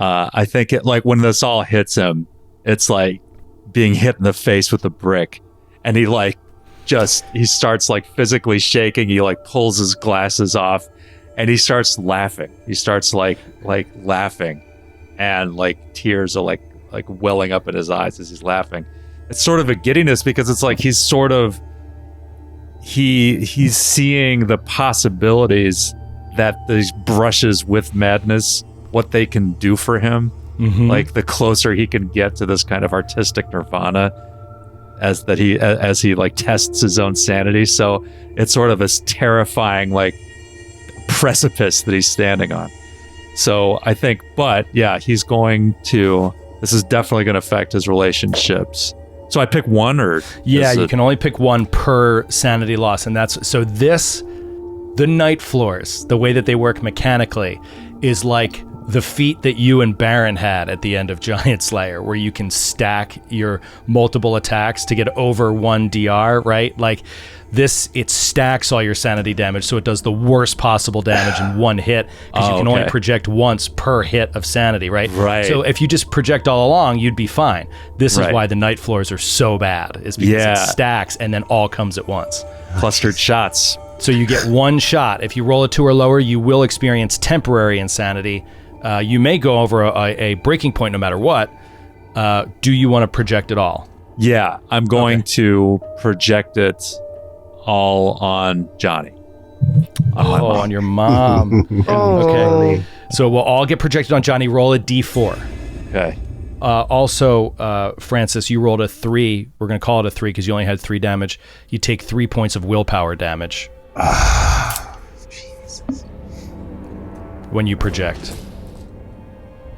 I think it, like, when this all hits him, it's like being hit in the face with a brick, and he starts like physically shaking. He like pulls his glasses off, and he starts laughing. He starts like laughing, and like tears are like welling up in his eyes as he's laughing. It's sort of a giddiness because it's like he's seeing the possibilities that these brushes with madness, what they can do for him. Mm-hmm. Like the closer he can get to this kind of artistic nirvana as he like tests his own sanity. So it's sort of this terrifying like precipice that he's standing on. So I think, but yeah, this is definitely going to affect his relationships. So I pick one, or yeah, you can only pick one per sanity loss, and the night floors, the way that they work mechanically, is like the feat that you and Baron had at the end of Giantslayer, where you can stack your multiple attacks to get over 1 DR, right? Like this, it stacks all your sanity damage, so it does the worst possible damage in one hit, because you can only project once per hit of sanity, right? Right. So if you just project all along, you'd be fine. This is why the night floors are so bad, is because it stacks and then all comes at once. Clustered shots. So you get 1 shot. If you roll a 2 or lower, you will experience temporary insanity. You may go over a breaking point no matter what. Do you want to project it all? Yeah, I'm going to project it all on Johnny. On your mom. Okay. So we'll all get projected on Johnny. Roll a D4. Okay. Also, Francis, you rolled a 3. We're going to call it a 3 because you only had 3 damage. You take 3 points of willpower damage. Jesus. When you project.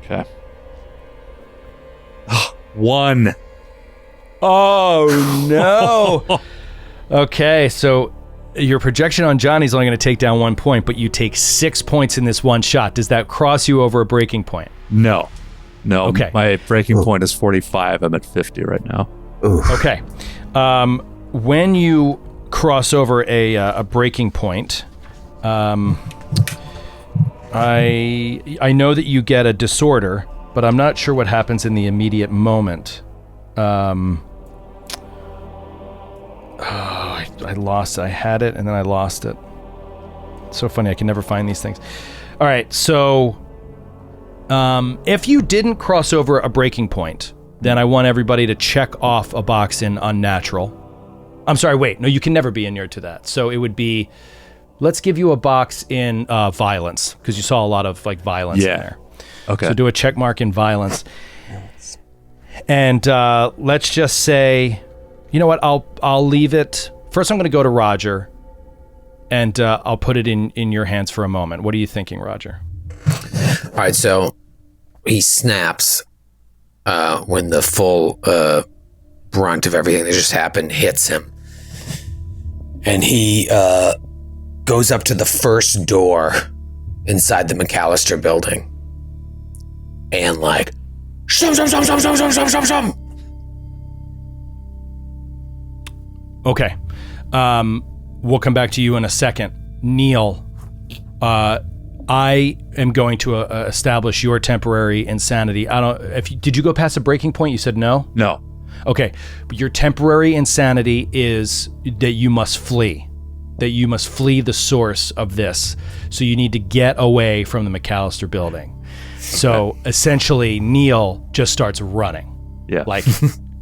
Okay. 1. Oh, no. Okay, so your projection on Johnny's only going to take down 1 point, but you take 6 points in this one shot. Does that cross you over a breaking point? No. Okay. My breaking point is 45. I'm at 50 right now. Okay. When you cross over a breaking point, I know that you get a disorder, but I'm not sure what happens in the immediate moment. I lost it. I had it and then I lost it. It's so funny. I can never find these things. All right. So if you didn't cross over a breaking point, then I want everybody to check off a box in unnatural. I'm sorry. Wait. No, you can never be inured to that. So it would be, let's give you a box in violence, because you saw a lot of like violence in there. Okay. So do a check mark in violence. And let's just say, you know what? I'll leave it. First, I'm going to go to Roger, and I'll put it in your hands for a moment. What are you thinking, Roger? All right, so he snaps when the full brunt of everything that just happened hits him. And he goes up to the first door inside the McAllister building and like, shum, shum, shum, shum, shum, shum, shum, shum, shum. Okay. We'll come back to you in a second. Neal, I am going to establish your temporary insanity. Did you go past a breaking point? You said no? No. Okay. But your temporary insanity is that you must flee. That you must flee the source of this. So you need to get away from the McAllister building. So essentially, Neal just starts running. Yeah. Like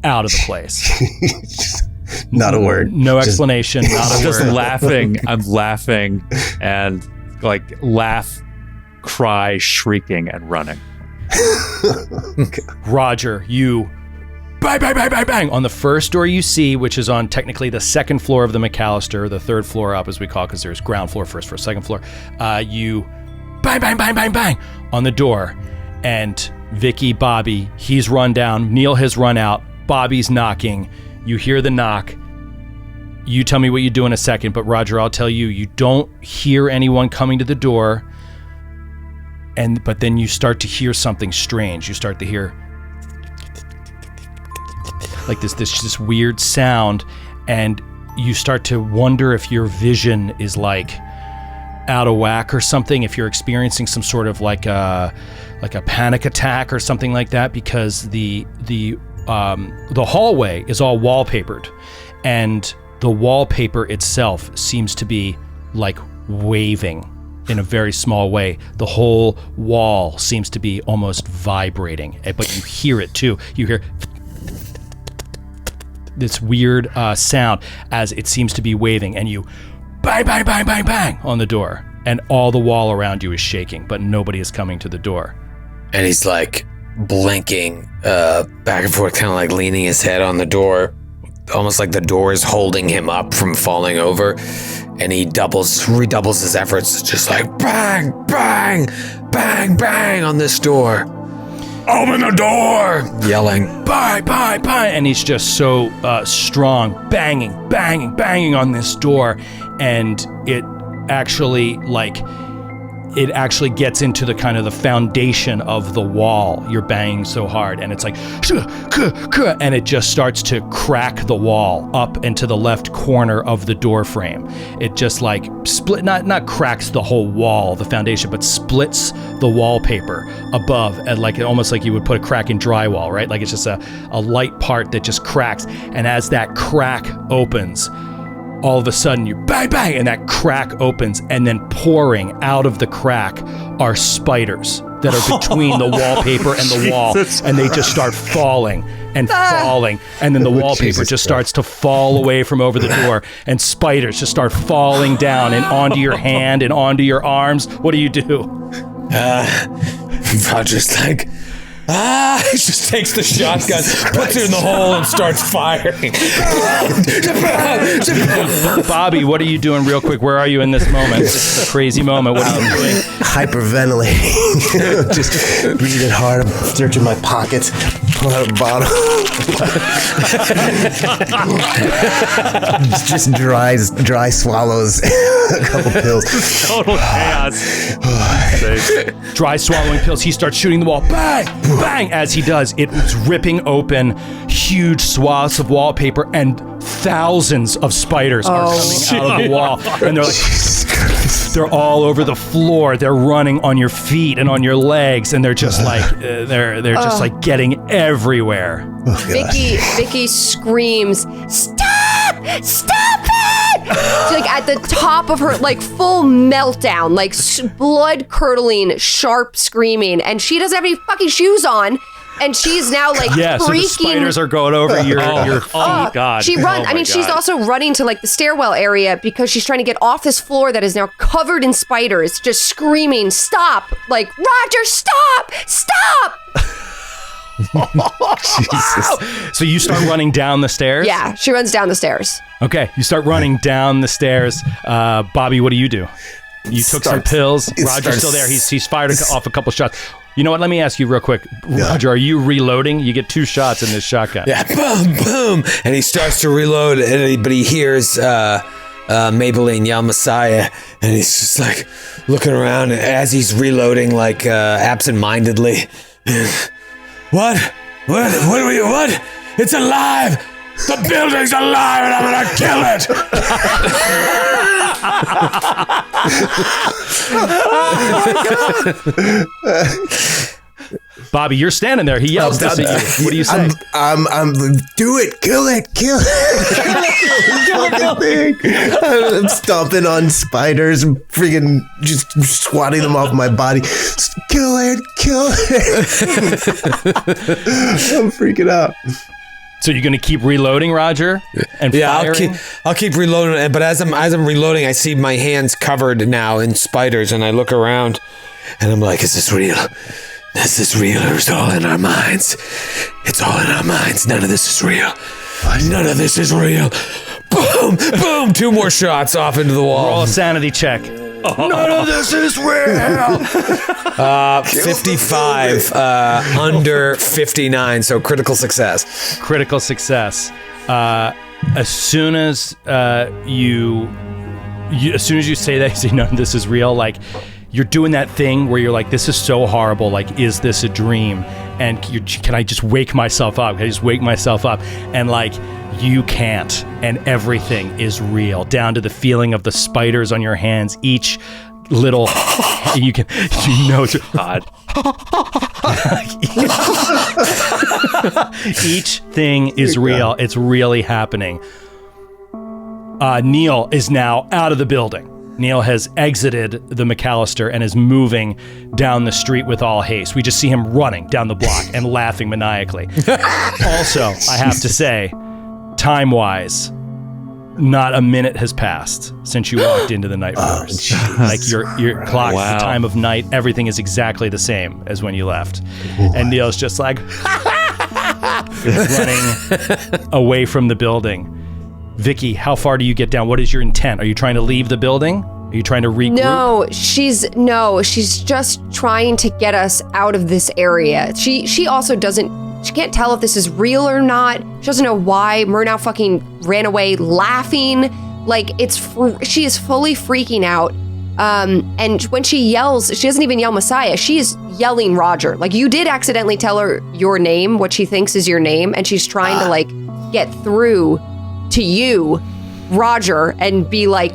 out of the place. Not a word. No explanation. Not I'm a just word. laughing. I'm laughing and like laugh, cry, shrieking, and running. Roger, you bang, bang, bang, bang, bang on the first door you see, which is on technically the second floor of the McAllister, the third floor up as we call it, because there's ground floor, first floor, second floor. You bang, bang, bang, bang, bang on the door, and Vickie, Bobby, he's run down. Neal has run out. Bobby's knocking. You hear the knock. You tell me what you do in a second, but Roger, I'll tell you, you don't hear anyone coming to the door, but then you start to hear something strange. You start to hear like this weird sound, and you start to wonder if your vision is like out of whack or something, if you're experiencing some sort of like a panic attack or something like that, because the hallway is all wallpapered, and the wallpaper itself seems to be like waving in a very small way. The whole wall seems to be almost vibrating, but you hear it too. You hear this weird sound as it seems to be waving, and you bang, bang, bang, bang, bang on the door, and all the wall around you is shaking, but nobody is coming to the door. And he's like blinking back and forth, kind of like leaning his head on the door, almost like the door is holding him up from falling over. And he redoubles his efforts, just like bang, bang, bang, bang on this door. Open the door! Yelling, bang, bang, bang, and he's just so strong, banging, banging, banging on this door, and it actually gets into the kind of the foundation of the wall. You're banging so hard, and it's like, and it just starts to crack the wall up into the left corner of the door frame. It just like split, not cracks the whole wall, the foundation, but splits the wallpaper above, and like almost like you would put a crack in drywall, right? Like it's just a light part that just cracks, and as that crack opens, all of a sudden you bang, bang, and that crack opens, and then pouring out of the crack are spiders that are between the wallpaper and the wall, and they just start falling and falling, and then the wallpaper just starts to fall away from over the door, and spiders just start falling down and onto your hand and onto your arms. What do you do? Roger's like, he just takes the shotgun, puts it in the hole, and starts firing. Bobby, what are you doing real quick? Where are you in this moment? This is a crazy moment. What are you doing? Hyperventilating. Just breathing hard. I'm searching my pockets. Pull out a bottle. Just dry swallows. A couple pills. Total chaos. Dry swallowing pills. He starts shooting the wall. Bang! Bang! As he does, it's ripping open huge swaths of wallpaper, and thousands of spiders are coming out of the wall. And they're all over the floor. They're running on your feet and on your legs, and they're just like they're just like getting everywhere. Vickie screams, "Stop! Stop it!" So, like at the top of her, like full meltdown, like blood curdling, sharp screaming, and she doesn't have any fucking shoes on. And she's now like freaking. So the spiders are going over your feet. Oh God! She runs. I mean, she's also running to like the stairwell area because she's trying to get off this floor that is now covered in spiders, just screaming, "Stop!" Like, Roger, stop! Stop! Jesus. So you start running down the stairs? Yeah, she runs down the stairs. Okay, you start running down the stairs. Bobby, what do? You took some pills. Roger's still there. He's fired off a couple shots. You know what? Let me ask you real quick. Roger, are you reloading? You get 2 shots in this shotgun. Yeah, boom, boom. And he starts to reload, but he hears Maybelline yell Messiah, and he's just like looking around as he's reloading, like absent-mindedly. What? What? What? It's alive! The building's alive and I'm gonna kill it! Bobby, you're standing there. He yells this at you. What do you say? I'm do it, kill it. Kill thing. I'm stomping on spiders and freaking just swatting them off my body. Kill it. I'm freaking out. So you're going to keep reloading, Roger? And firing? I'll keep reloading. But as I'm reloading, I see my hands covered now in spiders, and I look around, and I'm like, "Is this real? Is this real, or is it all in our minds? It's all in our minds. None of this is real. None of this is real." Boom! Boom! 2 more shots off into the wall. Roll a sanity check. None of this is real. 55 under 59, so critical success. Critical success. As soon as you say that, you say, "No, this is real," like, you're doing that thing where you're like, "This is so horrible. Like, is this a dream?" And can I just wake myself up? Can I just wake myself up? And like, you can't. And everything is real, down to the feeling of the spiders on your hands. Each little, God. Each thing is real. It's really happening. Neal is now out of the building. Neal has exited the McAllister and is moving down the street with all haste. We just see him running down the block and laughing maniacally. Also, I have to say, time-wise, not a minute has passed since you walked into the night floors. Like your clock, the time of night, everything is exactly the same as when you left. And Neal's just like running away from the building. Vickie, how far do you get down? What is your intent? Are you trying to leave the building? Are you trying to regroup? No, she's just trying to get us out of this area. She also she can't tell if this is real or not. She doesn't know why Mrema fucking ran away laughing. Like, she is fully freaking out. And when she yells, she doesn't even yell Messiah. She is yelling Roger. Like, you did accidentally tell her your name, what she thinks is your name, and she's trying to like get through to you, Roger, and be like,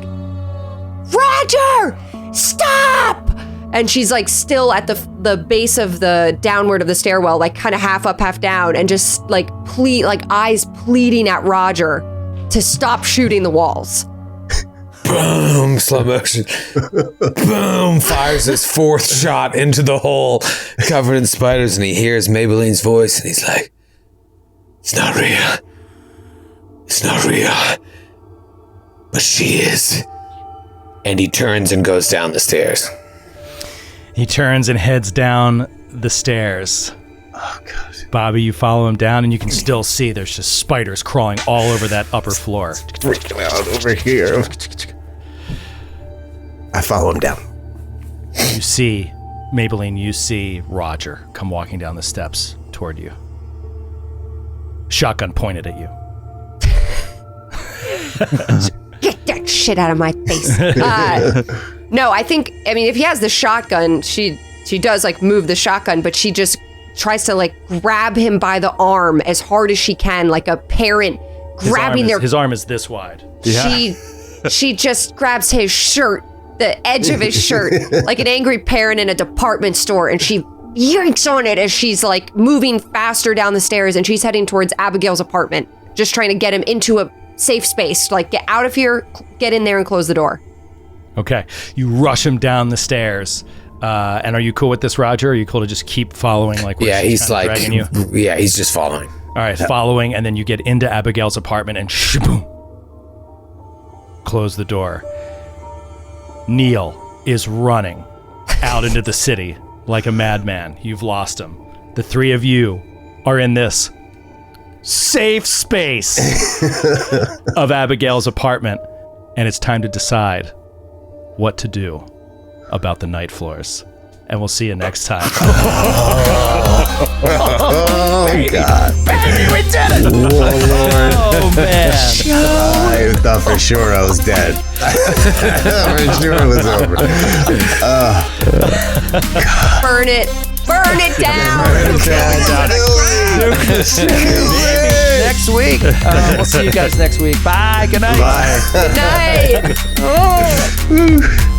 "Roger, stop!" And she's like still at the base of the downward of the stairwell, like kind of half up, half down, and just like eyes pleading at Roger to stop shooting the walls. Boom, slow motion. Boom, fires his 4th shot into the hole covered in spiders, and he hears Maybelline's voice, and he's like, "It's not real. It's not real. But she is." And he turns and goes down the stairs. He turns and heads down the stairs. Oh, God. Bobby, you follow him down, and you can still see there's just spiders crawling all over that upper floor. Freaking out over here. I follow him down. You see, Maybelline, you see Roger come walking down the steps toward you. Shotgun pointed at you. Get that shit out of my face. No, I mean, if he has the shotgun, she does like move the shotgun, but she just tries to like grab him by the arm as hard as she can, like a parent grabbing his arm is this wide. Yeah. She just grabs his shirt, the edge of his shirt, like an angry parent in a department store, and she yanks on it as she's like moving faster down the stairs, and she's heading towards Abigail's apartment, just trying to get him into a safe space, like get out of here, get in there and close the door. Okay, you rush him down the stairs. And are you cool with this, Roger? Are you cool to just keep following? Like, he's like, dragging you? Yeah, he's just following. All right, following, and then you get into Abigail's apartment and shaboom, close the door. Neal is running out into the city like a madman. You've lost him. The 3 of you are in this safe space of Abigail's apartment, and it's time to decide what to do about the night floors. And we'll see you next time. Oh, God. Baby, we did it! Oh, man. I thought for sure I was dead. For sure it was over. Burn it down. Burn it down. Next next week. We'll see you guys next week. Bye. Good night. Bye. Good night. Oh.